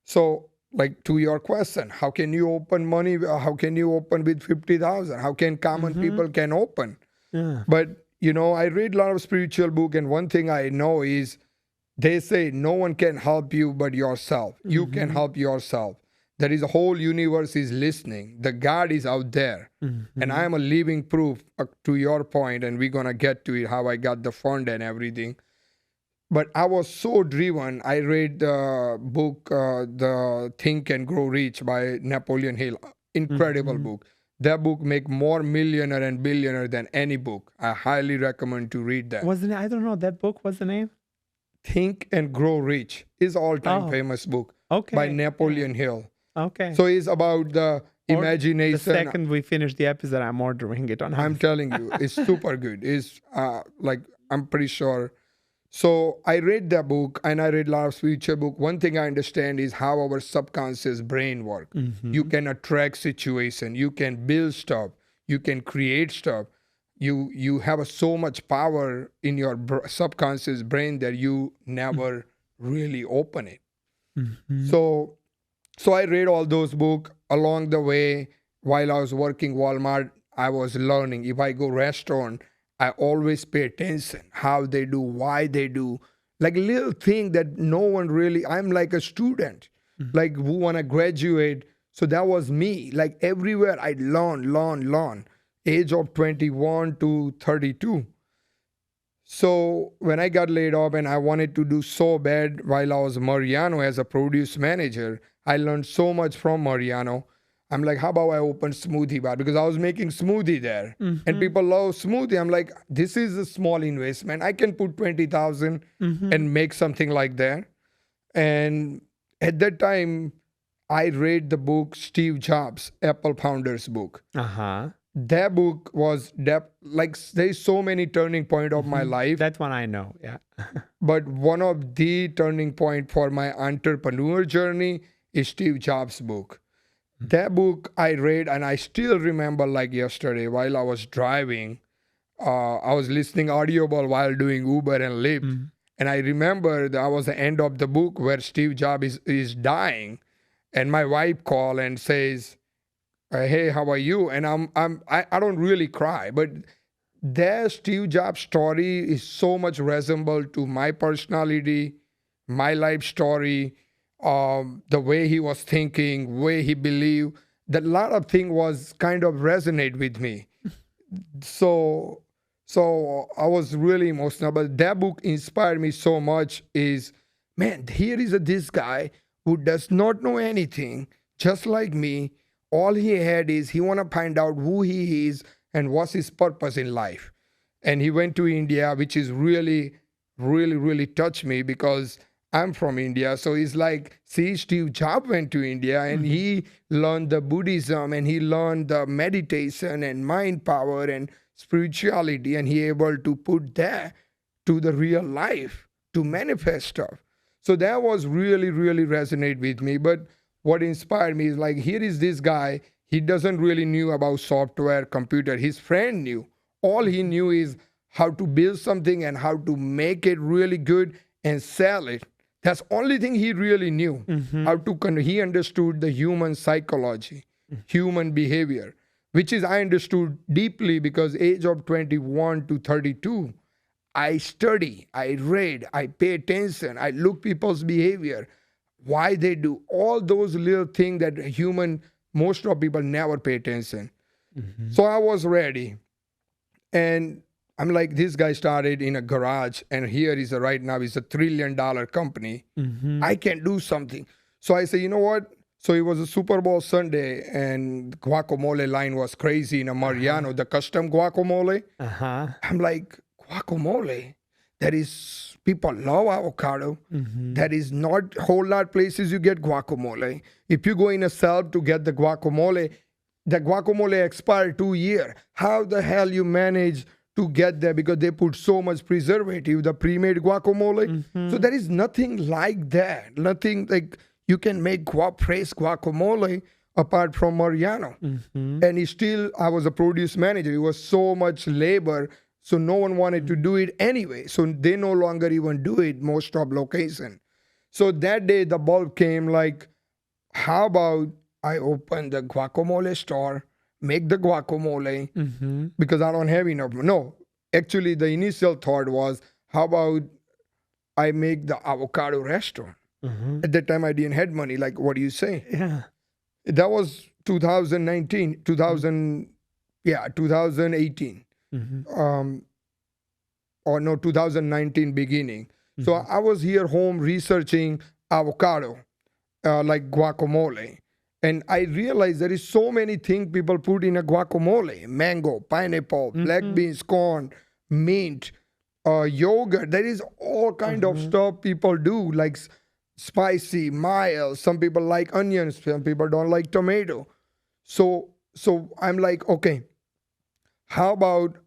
So, like, to your question, how can you open money? How can you open with 50,000? How can common Mm-hmm. people can open? Yeah. But I read a lot of spiritual book, and one thing I know is they say no one can help you but yourself. You can Mm-hmm. help yourself. There is a whole universe is listening. The God is out there. And I am a living proof to your point, and we're going to get to it, how I got the fund and everything. But I was so driven. I read the book, The Think and Grow Rich by Napoleon Hill. Incredible book. That book make more millionaire and billionaire than any book. I highly recommend to read that. Wasn't it? I don't know that book. What's the name? Think and Grow Rich is all-time Oh, famous book okay. by Napoleon Hill. Okay. So it's about the imagination. The second we finish the episode, I'm ordering it on I'm telling you, it's super good. It's like, I'm pretty sure. So I read that book, and I read a lot of spiritual book. One thing I understand is how our subconscious brain work. You can attract situation. You can build stuff. You can create stuff. You have so much power in your subconscious brain that you never really open it. So I read all those books along the way. While I was working Walmart, I was learning. If I go restaurant, I always pay attention how they do, why they do, like little thing that no one really. I'm like a student, like who want to graduate. So that was me. Like everywhere I learn. Age of 21 to 32. So when I got laid off and I wanted to do so bad while I was Mariano as a produce manager, I learned so much from Mariano. I'm like, how about I open smoothie bar? Because I was making smoothie there and people love smoothie. I'm like, this is a small investment. I can put 20,000 and make something like that. And at that time, I read the book Steve Jobs, Apple founder's book. That book was like there's so many turning point of my life. That one I know, yeah. But one of the turning point for my entrepreneur journey is Steve Jobs' book. That book I read, and I still remember like yesterday while I was driving. I was listening audible while doing Uber and Lyft. And I remember that was the end of the book where Steve Jobs is dying. And my wife called and says, hey, how are you? And I don't really cry, but their Steve Jobs story is so much resemble to my personality, my life story, the way he was thinking, way he believed. That a lot of things was kind of resonate with me. So I was really emotional. But that book inspired me so much. Is man, here is this guy who does not know anything, just like me. All he had is he want to find out who he is and what's his purpose in life. And he went to India, which is really, really, really touched me because I'm from India. So it's like, see, Steve Jobs went to India and he learned the Buddhism and he learned the meditation and mind power and spirituality, and he able to put that to the real life to manifest stuff. So that was really, really resonate with me. But what inspired me is like, here is this guy, he doesn't really knew about software, computer. His friend knew. All he knew is how to build something and how to make it really good and sell it. That's the only thing he really knew. How to he understood the human psychology, human behavior, which is I understood deeply because age of 21 to 32, I study, I read, I pay attention, I look people's behavior, why they do all those little things that most of people never pay attention. So I was ready. And I'm like, this guy started in a garage and here is right now is $1 trillion company. I can do something. So I say, you know what? So it was a Super Bowl Sunday and guacamole line was crazy in a Mariano, the custom guacamole. I'm like, guacamole? That is, people love avocado. That is not a whole lot of places you get guacamole. If you go in a shop to get the guacamole expired 2 years. How the hell you manage to get there? Because they put so much preservative, the pre-made guacamole. So there is nothing like that. Nothing like you can make fresh guacamole apart from Mariano. And I was a produce manager. It was so much labor. So no one wanted to do it anyway. So they no longer even do it, most of location. So that day the bulb came like, how about I open the guacamole store, make the guacamole because I don't have enough. No, actually the initial thought was, how about I make the avocado restaurant? At that time I didn't have money. Like, what do you say? Yeah. That was 2019, 2000, yeah, 2018. Um, or no, 2019 beginning. So I was here home researching avocado, like guacamole. And I realized there is so many things people put in a guacamole: mango, pineapple, black beans, corn, mint, yogurt. There is all kind of stuff people do, like spicy, mild. Some people like onions, some people don't like tomato. So I'm like, okay, how about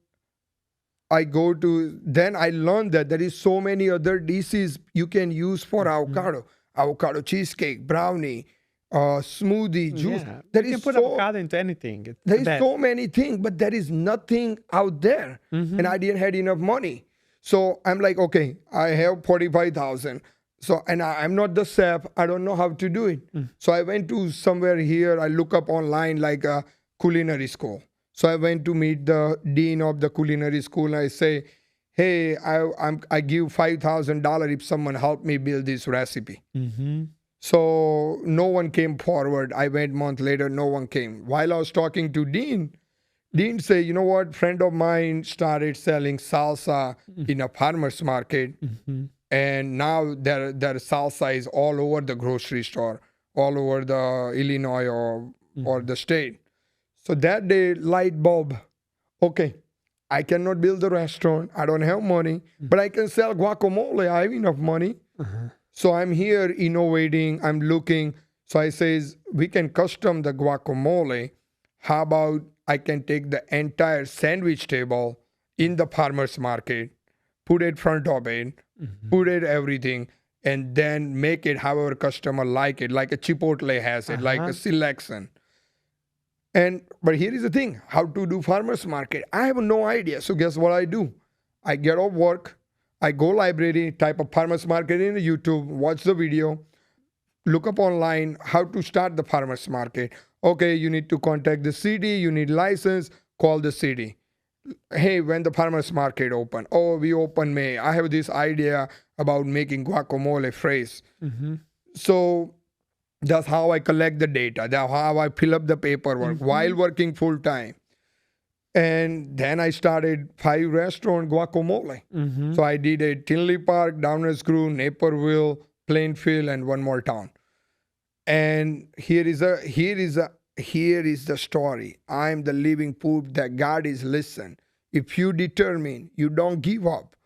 then I learned that there is so many other dishes you can use for avocado. Avocado cheesecake, brownie, smoothie, juice. Yeah. There You can is put avocado into anything. It's there the is best. so many things, but there is nothing out there. And I didn't have enough money. So I'm like, okay, I have 45,000. So, and I'm not the chef. I don't know how to do it. So I went to somewhere here. I look up online like a culinary school. So I went to meet the dean of the culinary school. And I say, hey, I give $5,000 if someone help me build this recipe. So no one came forward. I went a month later, no one came. While I was talking to Dean say, you know what, friend of mine started selling salsa in a farmer's market. And now their salsa is all over the grocery store, all over the Illinois or the state. So that day, light bulb, okay, I cannot build a restaurant. I don't have money, but I can sell guacamole. I have enough money. So I'm here innovating. I'm looking. So I says, we can custom the guacamole. How about I can take the entire sandwich table in the farmer's market, put it front of it, put it everything, and then make it however customer like it, like a Chipotle has it, like a selection. But here is the thing, how to do farmer's market. I have no idea. So guess what I do? I get off work, I go library, type of farmer's market in YouTube, watch the video, look up online how to start the farmer's market. Okay, you need to contact the city, you need license, call the city. Hey, when the farmer's market open? Oh, we open May. I have this idea about making guacamole fresh. So that's how I collect the data. That's how I fill up the paperwork while working full time. And then I started 5 restaurant guacamole. So I did a Tinley Park, Downers Grove, Naperville, Plainfield, and one more town. And here is the story. I'm the living proof that God is listen. If you determine, you don't give up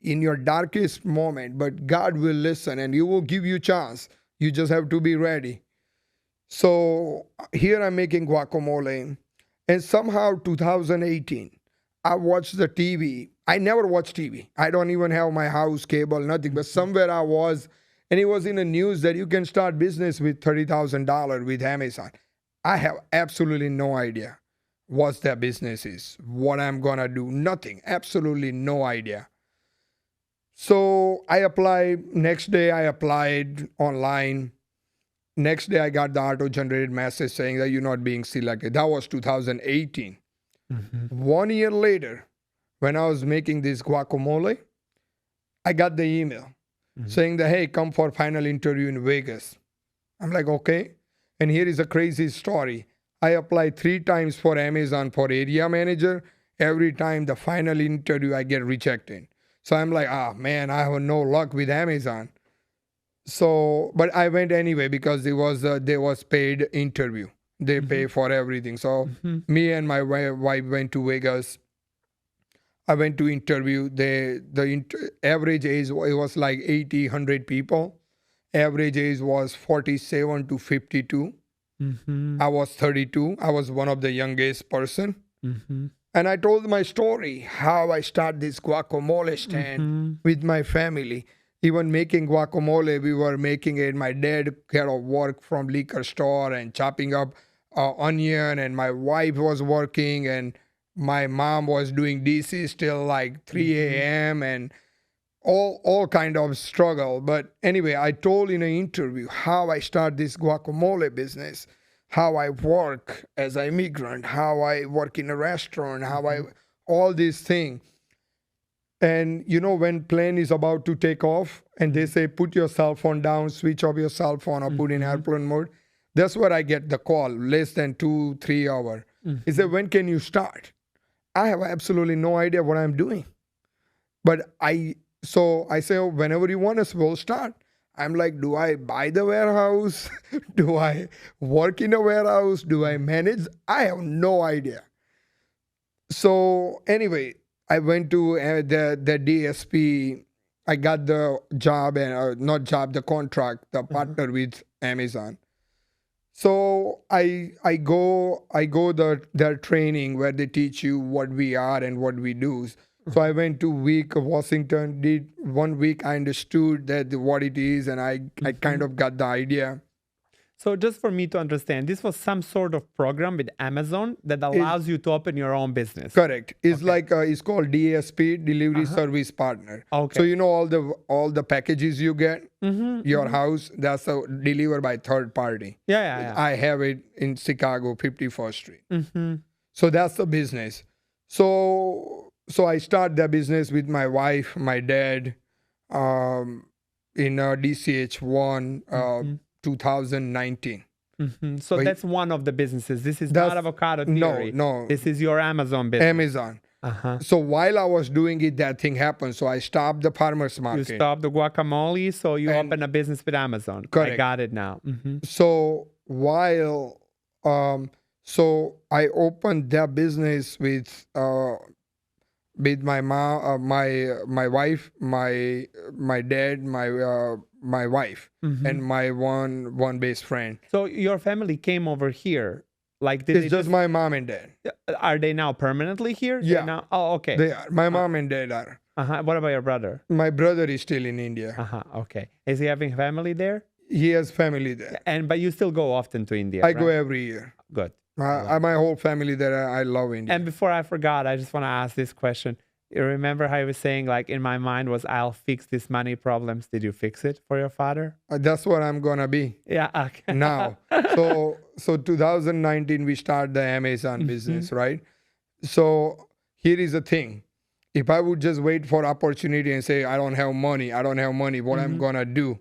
in your darkest moment, but God will listen and He will give you chance. You just have to be ready. So here I'm making guacamole. And somehow 2018, I watched the TV. I never watch TV. I don't even have my house cable, nothing. But somewhere I was, and it was in the news that you can start business with $30,000 with Amazon. I have absolutely no idea what that business is, what I'm going to do. Nothing. Absolutely no idea. So I applied. Next day I applied online. Next day I got the auto-generated message saying that you're not being selected. That was 2018. 1 year later, when I was making this guacamole, I got the email saying that, hey, come for final interview in Vegas. I'm like, okay. And here is a crazy story. I applied 3 times for Amazon for area manager. Every time the final interview, I get rejected. So I'm like, man, I have no luck with Amazon. So, but I went anyway because there was paid interview. They pay for everything. So me and my wife went to Vegas. I went to interview. Average age, it was like 80, 100 people. Average age was 47 to 52. I was 32. I was one of the youngest person. And I told my story, how I started this guacamole stand with my family. Even making guacamole, we were making it. My dad got off work from liquor store and chopping up onion, and my wife was working, and my mom was doing dishes till like 3 a.m. and all kind of struggle. But anyway, I told in an interview how I start this guacamole business, how I work as an immigrant, how I work in a restaurant, all these things. And you know, when plane is about to take off and they say, put your cell phone down, switch off your cell phone or put in airplane mode, That's where I get the call, less than 2-3 hours. He said, when can you start? I have absolutely no idea what I'm doing. But I say, oh, whenever you want us, we'll start. I'm like, do I buy the warehouse? Do I work in a warehouse? Do I manage? I have no idea. So anyway, I went to the DSP. I got the job and not job, the contract, the partner with Amazon. So I go their training where they teach you what we are and what we do. So I went to week of Washington. Did 1 week. I understood that what it is, and I kind of got the idea. So just for me to understand, this was some sort of program with Amazon that allows you to open your own business. Correct. It's like it's called DSP, Delivery Service Partner. Okay. So you know all the packages you get, your house, that's delivered by third party. Yeah. I have it in Chicago, 51st Street. So that's the business. So I start the business with my wife, my dad, in DCH 1, 2019. So that's one of the businesses. This is not Avocado Theory. No. This is your Amazon business. Amazon. So while I was doing it, that thing happened. So I stopped the farmer's market. You stopped the guacamole, so you opened a business with Amazon. Correct. I got it now. So while, so I opened that business with my mom, my wife, my dad, my wife, and my one best friend. So your family came over here. Like it's just my mom and dad. Are they now permanently here? Yeah. Oh, okay. They are. My mom and dad are. What about your brother? My brother is still in India. Okay. Is he having family there? He has family there. But you still go often to India, I go every year. Good. My whole family there, I love India. And before I forgot, I just want to ask this question. You remember how you were saying, like, in my mind was, I'll fix these money problems. Did you fix it for your father? That's what I'm going to be. Yeah. Okay. Now. So 2019, we start the Amazon business, right? So here is the thing. If I would just wait for opportunity and say, I don't have money, what I'm going to do?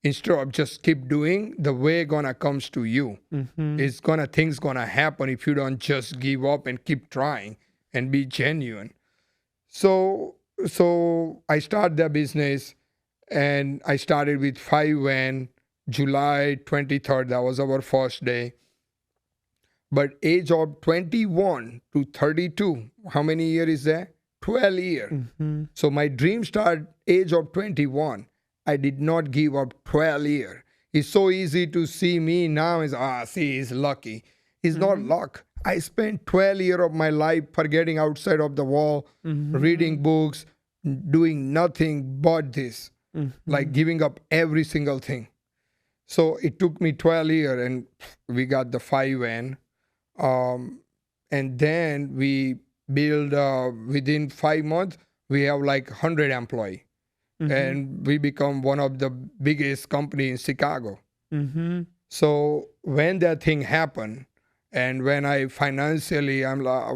Instead of just keep doing, the way gonna comes to you. Things gonna happen if you don't just give up and keep trying and be genuine. So I start the business, and I started with 5 van, July 23rd. That was our first day. But age of 21 to 32, how many years is that? 12 years. So my dream started age of 21. I did not give up 12 years. It's so easy to see me now as, he's lucky. It's not luck. I spent 12 years of my life forgetting outside of the wall, reading books, doing nothing but this, like giving up every single thing. So it took me 12 years, and we got the 5 van. And then we build, within 5 months, we have like 100 employees. And we become one of the biggest company in Chicago. So when that thing happened, and when I financially,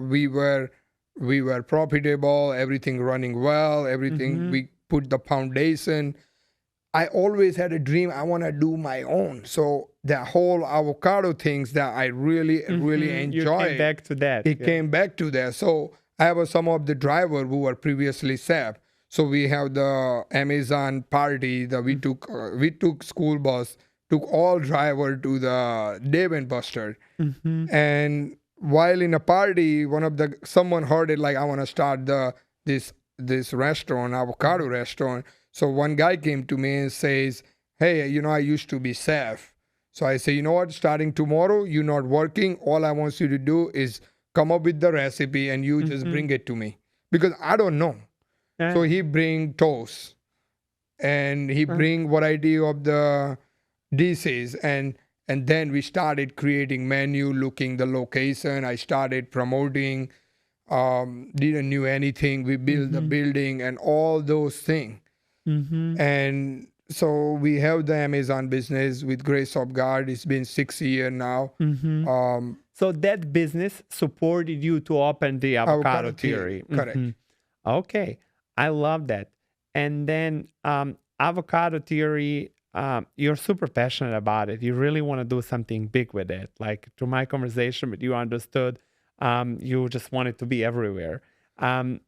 we were profitable, everything running well, everything, we put the foundation. I always had a dream, I want to do my own. So the whole avocado things that I really enjoyed. You came back to that. It came back to that. So I have some of the drivers who were previously SAP. So we have the Amazon party that we took school bus, took all driver to the Dave and Buster. And while in a party, someone heard it, like, I want to start this restaurant, avocado restaurant. So one guy came to me and says, hey, I used to be chef. So I say, you know what, starting tomorrow, you're not working. All I want you to do is come up with the recipe and you just bring it to me. Because I don't know. So he bring toast, and he bring variety of the dishes, and then we started creating menu, looking the location. I started promoting, didn't knew anything. We built the building and all those things. And so we have the Amazon business with grace of God. It's been 6 years now. So that business supported you to open the Avocado Theory. Correct. Okay. I love that. And then Avocado Theory, you're super passionate about it. You really want to do something big with it. Like through my conversation with you, understood you just want it to be everywhere. And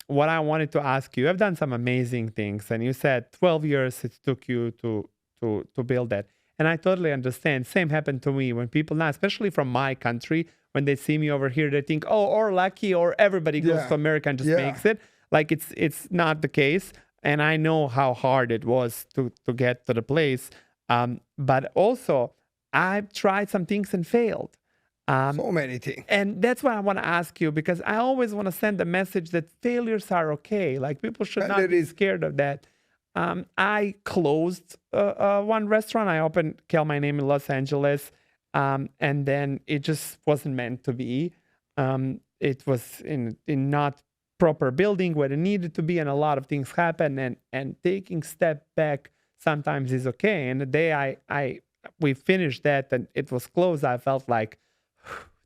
what I wanted to ask you, I've done some amazing things, and you said 12 years it took you to build that. And I totally understand. Same happened to me when people now, especially from my country, when they see me over here, they think, oh, or lucky, or everybody goes to Yeah. America and just Yeah. makes it. Like it's not the case. And I know how hard it was to get to the place. But also, I've tried some things and failed. Um, So many things. and that's why I want to ask you, because I always want to send the message that failures are okay. Like people should not Failure be is scared of that. I closed one restaurant. I opened Kale My Name in Los Angeles, and then it just wasn't meant to be. It was in not proper building where it needed to be, and a lot of things happen. And taking step back sometimes is okay. And the day I we finished that and it was closed, I felt like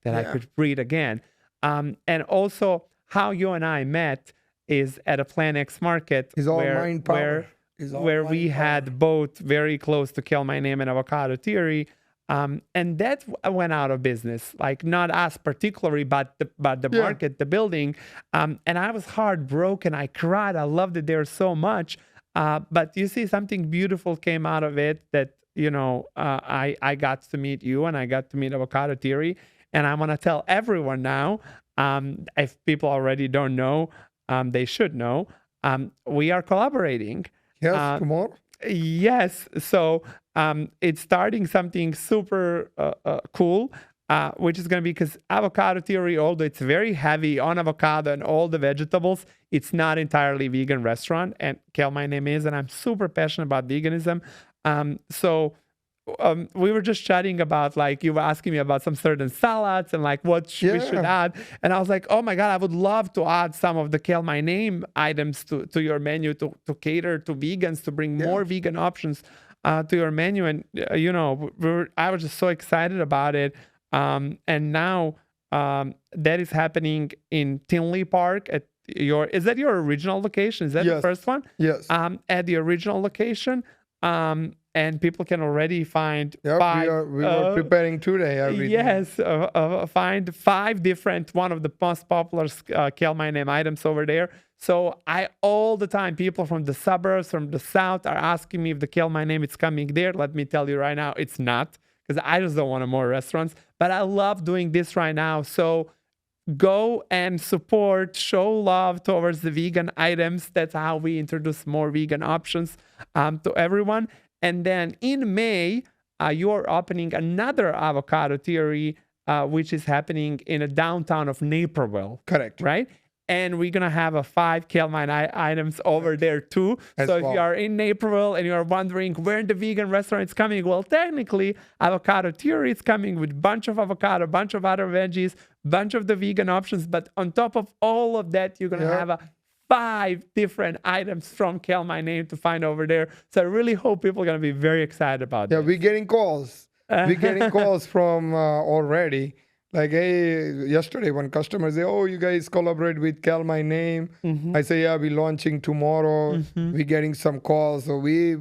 that I yeah. could breathe again. And also, how you and I met is at a Plan X market It's all mind power. It's all where we mind power. had both very close to Kale My Name and Avocado Theory. And that went out of business, like not us particularly, but the Yeah. market, the building. And I was heartbroken. I cried. I loved it there so much. But you see, something beautiful came out of it that, I got to meet you and I got to meet Avocado Theory. And I want to tell everyone now, if people already don't know, they should know, we are collaborating. Yes, Uh, tomorrow. Yes. So it's starting something super cool, which is going to be because Avocado Theory, although it's very heavy on avocado and all the vegetables, it's not entirely vegan restaurant. And Kale My Name is, and I'm super passionate about veganism. So we were just chatting about, like, you were asking me about some certain salads and like what we should Yeah. add, and I was like, oh my god, I would love to add some of the Kale My Name items to your menu to cater to vegans, to bring Yeah. more vegan options to your menu. And I was just so excited about it. And now that is happening in Tinley Park at is that your original location? Is that the Yes. first one? Yes. At the original location. And people can already find Yep. five. We were preparing today. Everything. Yes, find 5 different, one of the most popular Kale My Name items over there. So I all the time, people from the suburbs, from the south, are asking me if the Kale My Name is coming there. Let me tell you right now, it's not, because I just don't want more restaurants. But I love doing this right now. So go and support, show love towards the vegan items. That's how we introduce more vegan options to everyone. And then in May, you are opening another Avocado Theory, which is happening in a downtown of Naperville. Correct. Right? And we're going to have 5 Kale My Name items over there too. As so if well. you are in Naperville and you are wondering where the vegan restaurant is coming, well, technically, Avocado Theory is coming with a bunch of avocado, bunch of other veggies, bunch of the vegan options. But on top of all of that, you're going to have 5 different items from Kale My Name to find over there. So I really hope people are going to be very excited about Yeah, this. we're getting calls. We're getting calls from already. Like, hey, yesterday one customer say, oh, you guys collaborate with Kale My Name. I say, yeah, we're launching tomorrow. We're getting some calls. So we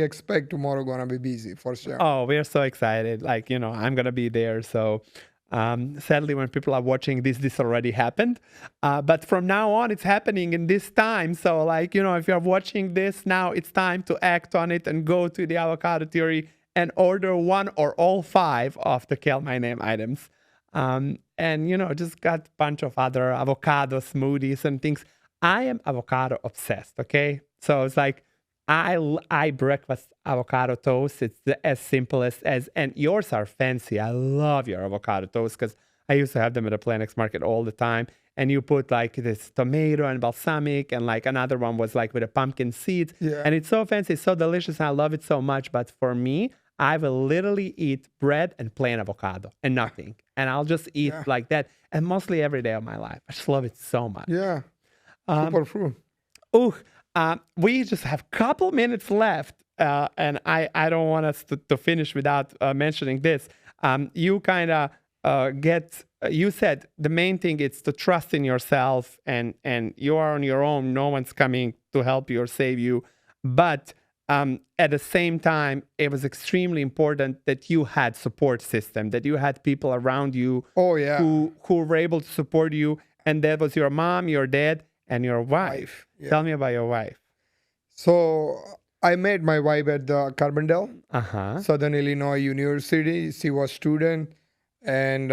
expect tomorrow gonna be busy for sure. Oh, we're so excited. Like, I'm going to be there. So sadly, when people are watching this already happened. But from now on, it's happening in this time. So like, if you're watching this now, it's time to act on it and go to the Avocado Theory and order 1 or all 5 of the Kale My Name items. And, just got a bunch of other avocado smoothies and things. I am avocado obsessed, okay? So it's like, I breakfast avocado toast. It's as simple as, and yours are fancy. I love your avocado toast because I used to have them at the Plan X market all the time. And you put like this tomato and balsamic, and like another one was like with a pumpkin seeds. Yeah. And it's so fancy, it's so delicious, and I love it so much. But for me, I will literally eat bread and plain avocado and nothing. And I'll just eat like that. And mostly every day of my life. I just love it so much. Yeah. Super fruit. Oh, we just have a couple minutes left, and I don't want us to finish without mentioning this. You kind of you said the main thing is to trust in yourself, and you are on your own. No one's coming to help you or save you. But At the same time, it was extremely important that you had support system, that you had people around you Oh yeah, who were able to support you, and that was your mom, your dad, and your wife. wife. Yeah. Tell me about your wife. So I met my wife at the Carbondale, Uh huh. Southern Illinois University. She was student, and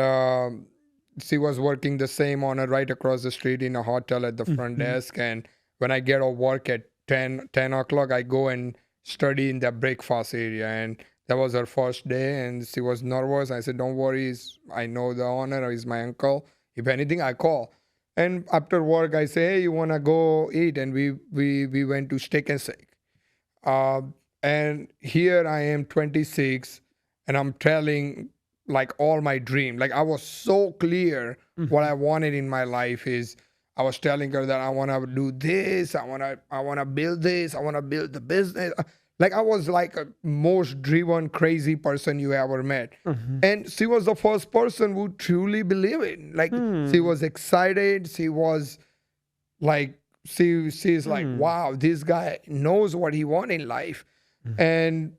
she was working the same honor right across the street in a hotel at the front Mm-hmm. desk. And when I get off work at 10 o'clock, I go and study in the breakfast area. And that was her first day, and she was nervous. I said, "Don't worry, I know the owner. He's my uncle. If anything, I call." And after work, I say, "Hey, you wanna go eat?" And we went to Steak and Shake. Uh, and here I am, 26, and I'm telling like all my dream. Like I was so clear what I wanted in my life is I was telling her that I want to do this, I want to build this, I want to build the business. Like I was like a most driven, crazy person you ever met. Mm-hmm. And she was the first person who truly believed it. Like she was excited. She was like she's like, wow, this guy knows what he wants in life. And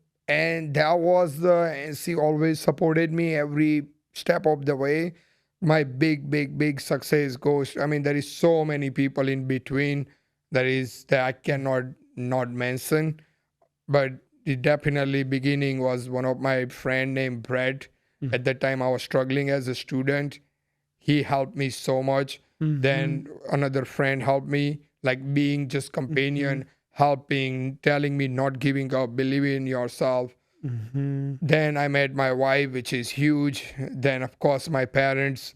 that was and she always supported me every step of the way. My big success goes, I mean, there is so many people in between that I cannot not mention, but the definitely beginning was one of my friend named Brett. At that time I was struggling as a student. He helped me so much. Then another friend helped me, like being just companion, helping, telling me not giving up, believe in yourself. Then I met my wife, which is huge. Then of course my parents,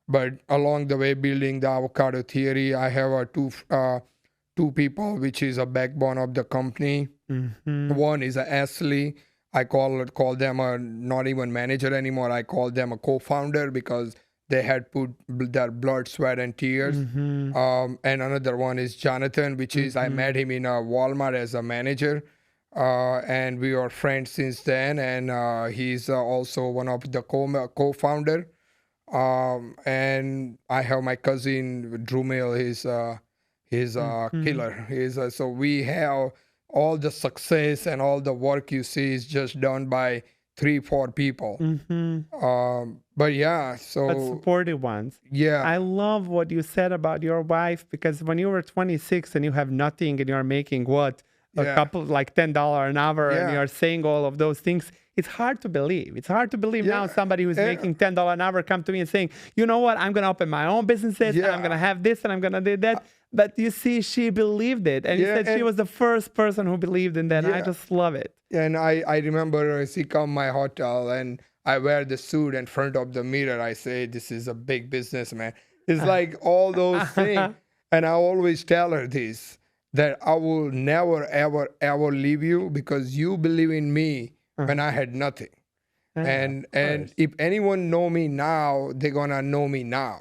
but along the way building the Avocado Theory, I have two people which is a backbone of the company. One is Ashley. I call them a not even manager anymore. I call them a co-founder because they had put their blood, sweat, and tears. And another one is Jonathan, which is I met him in a Walmart as a manager, and we are friends since then. And he's also one of the co-founder. And I have my cousin Drumil. He's a killer. So we have all the success and all the work you see is just done by 3-4 people. But yeah, But so supportive ones. yeah, I love what you said about your wife because when you were 26 and you have nothing and you're making what a Yeah. couple like $10 an hour and Yeah. you're saying all of those things, it's hard to believe. It's hard to believe now Yeah. somebody who's Yeah. making $10 an hour come to me and saying, you know what, I'm gonna open my own businesses and I'm Yeah. gonna have this and I'm gonna do that. But you see, she believed it, and you Yeah, said she and- was the first person who believed in that. I Yeah. just love it. and I remember she come my hotel and I wear the suit in front of the mirror. I say, this is a big business, man. It's like all those things. And I always tell her this, that I will never, ever leave you because you believe in me when I had nothing. Yeah, And of course. if anyone know me now, they're gonna know me now.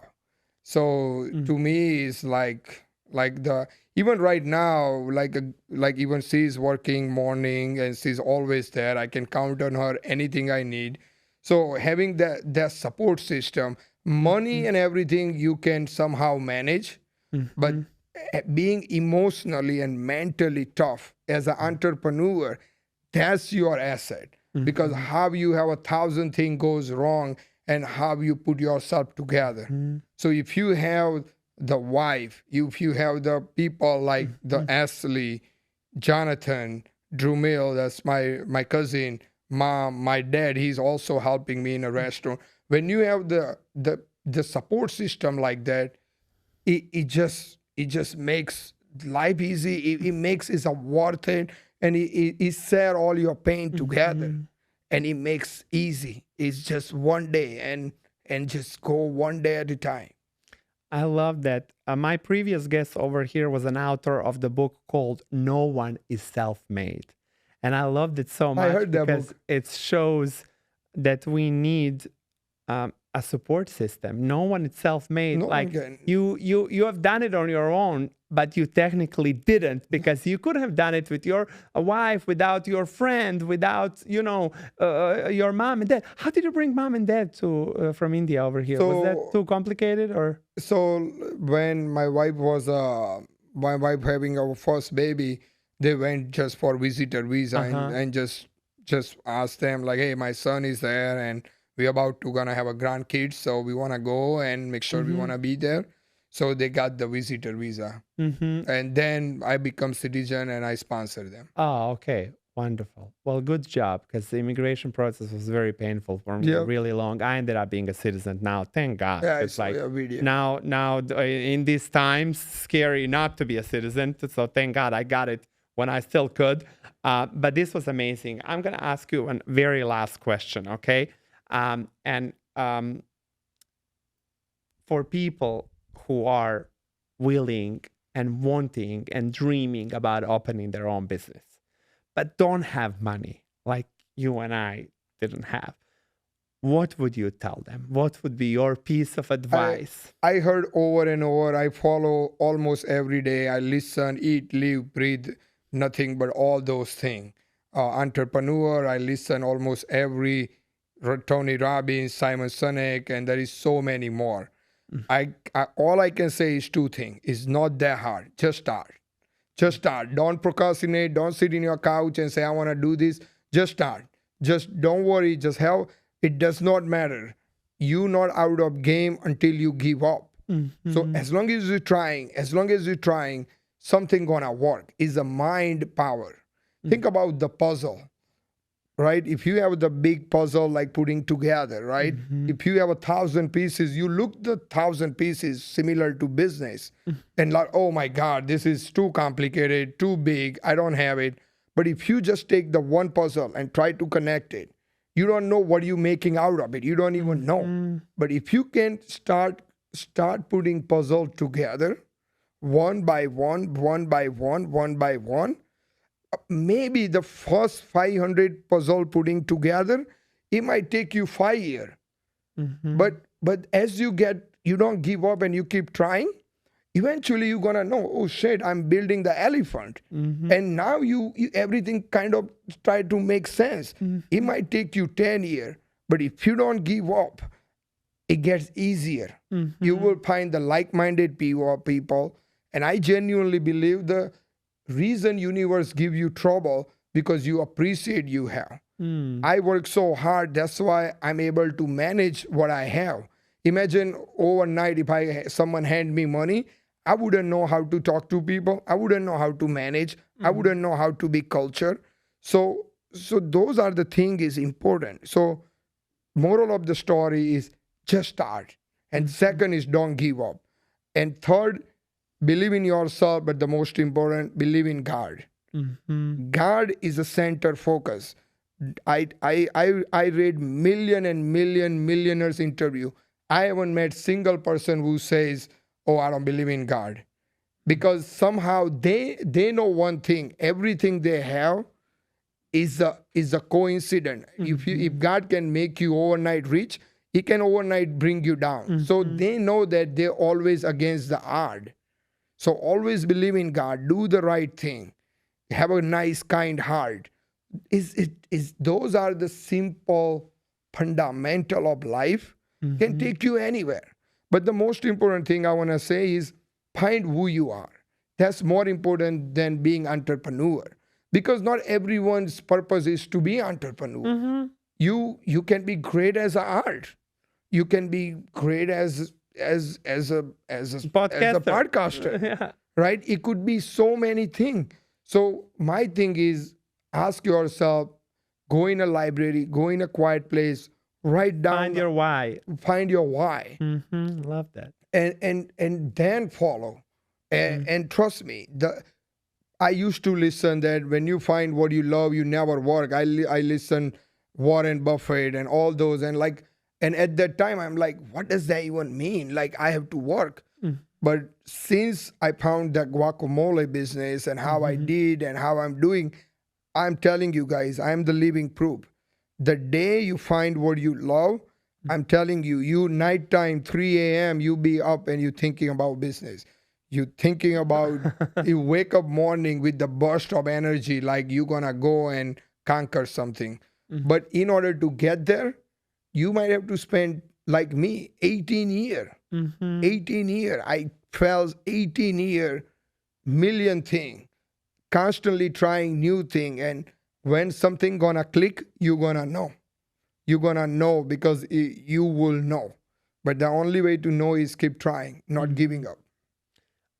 So to me, it's like the even right now, like even she's working morning and she's always there. I can count on her anything I need. So having that support system, money and everything you can somehow manage, but being emotionally and mentally tough as an entrepreneur, that's your asset. Because how you have 1,000 things goes wrong and how you put yourself together. So if you have the wife, if you have the people like the Ashley, Jonathan, Drumil, that's my cousin, mom, my dad, he's also helping me in a restaurant. When you have the support system like that, it just makes life easy. It makes it worth it, and it share all your pain together, and it makes easy. It's just one day and just go one day at a time. I love that. My previous guest over here was an author of the book called No One is Self-Made. And I loved it so much heard that because book. it shows that we need a support system. No one is self-made. No one Like can. you have done it on your own, but you technically didn't because you could have done it with your wife, without your friend, without your mom and dad. How did you bring mom and dad to from India over here? Was that So- too complicated or? So when my wife having our first baby, they went just for visitor visa Uh-huh. and just asked them like, hey, my son is there and we're about to gonna have a grandkids, so we wanna go and make sure we Mm-hmm. wanna be there. So they got the visitor visa. Mm-hmm. And then I become citizen and I sponsor them. Oh, okay. Wonderful. Well, good job, because the immigration process was very painful for me, Yeah. really long. I ended up being a citizen now, thank God. Yeah, I It's saw like your video. now in these times, scary not to be a citizen. So thank God I got it when I still could. But this was amazing. I'm gonna ask you one very last question, okay? And for people who are willing and wanting and dreaming about opening their own business, but don't have money like you and I didn't have, what would you tell them? What would be your piece of I advice? I heard over and over. I follow almost every day. I listen, eat, live, breathe, nothing but all those things. Entrepreneur. I listen almost every Tony Robbins, Simon Sinek, and there is so many more. I all I can say is two things. It's not that hard. Just start. Just start. Don't procrastinate. Don't sit in your couch and say, I want to do this. Just start. Just don't worry. Just have it does not matter. You not out of game until you give up. So Mm-hmm. as long as you're trying, something gonna work. Is a mind power. Think about the puzzle, right? If you have the big puzzle like putting together, right? Mm-hmm. If you have 1,000 pieces, you look the 1,000 pieces similar to business, and like, oh my God, this is too complicated, too big. I don't have it. But if you just take the one puzzle and try to connect it, you don't know what you're making out of it. You don't even know. Mm-hmm. But if you can start putting puzzle together, one by one, one by one, one by one, maybe the first 500 puzzle putting together, it might take you 5 years. Mm-hmm. But as you don't give up and you keep trying, eventually you're gonna know, oh shit, I'm building the elephant. Mm-hmm. And now you everything kind of try to make sense. It might take you 10 years, but if you don't give up, it gets easier. You will find the like-minded people, and I genuinely believe the reason universe give you trouble because you appreciate you have. Mm-hmm. I work so hard, that's why I'm able to manage what I have. Imagine overnight if someone hand me money, I wouldn't know how to talk to people, I wouldn't know how to manage, I wouldn't know how to be culture. So those are the thing is important. So moral of the story is just start. And second is don't give up. And third, believe in yourself, but the most important, believe in God. Mm-hmm. God is a center focus. I read million and million millionaires interview. I haven't met single person who says, "Oh, I don't believe in God," because somehow they know one thing: everything they have is a coincidence. If God can make you overnight rich, He can overnight bring you down. So they know that they're always against the odd. So always believe in God. Do the right thing. Have a nice, kind heart. Is those are the simple fundamental of life. Can take you anywhere. But the most important thing I want to say is find who you are. That's more important than being entrepreneur. Because not everyone's purpose is to be entrepreneur. Mm-hmm. You can be great as an art. You can be great as a Podcaster. podcaster, Yeah. right? It could be so many things. So my thing is ask yourself, go in a library, go in a quiet place, write down, Find your why. find your why, Mm-hmm. Love that. and then follow. And trust me, I used to listen that when you find what you love, you never work. I listen Warren Buffett and all those, and at that time I'm like, what does that even mean? Like I have to work. But since I found the guacamole business and how I did and how I'm doing, I'm telling you guys, I'm the living proof. The day you find what you love, I'm telling you, you nighttime, 3 a.m., you be up and you thinking about business. You thinking about, you wake up morning with the burst of energy, like you're gonna go and conquer something. But in order to get there, you might have to spend, like me, 18 year. 18 year. I felt 18 year, million thing. constantly trying new thing, and when something gonna click, you're gonna know. You're gonna know because you will know. But the only way to know is keep trying, not giving up.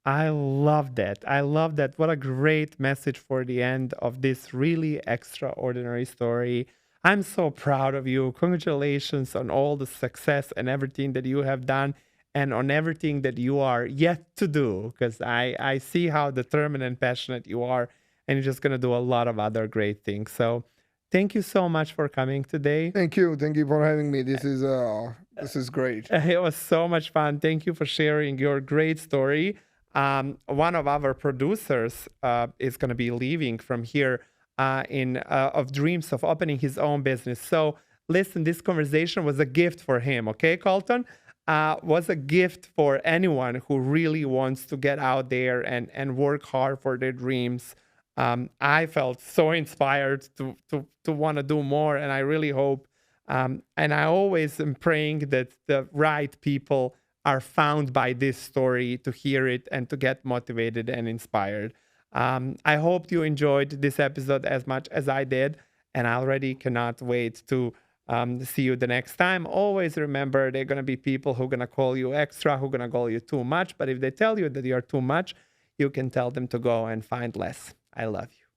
I love that. I love that. What a great message for the end of this really extraordinary story. I'm so proud of you. Congratulations on all the success and everything that you have done and on everything that you are yet to do. Because I see how determined and passionate you are, and you're just going to do a lot of other great things. So thank you so much for coming today. Thank you for having me. This is great. It was so much fun. Thank you for sharing your great story. One of our producers is going to be leaving from here in of dreams of opening his own business. So listen, this conversation was a gift for him. Okay, Colton, was a gift for anyone who really wants to get out there and work hard for their dreams. I felt so inspired to want to do more, and I really hope. And I always am praying that the right people are found by this story to hear it and to get motivated and inspired. I hope you enjoyed this episode as much as I did, and I already cannot wait to see you the next time. Always remember, there are going to be people who are going to call you extra, who are going to call you too much. But if they tell you that you're too much, you can tell them to go and find less. I love you.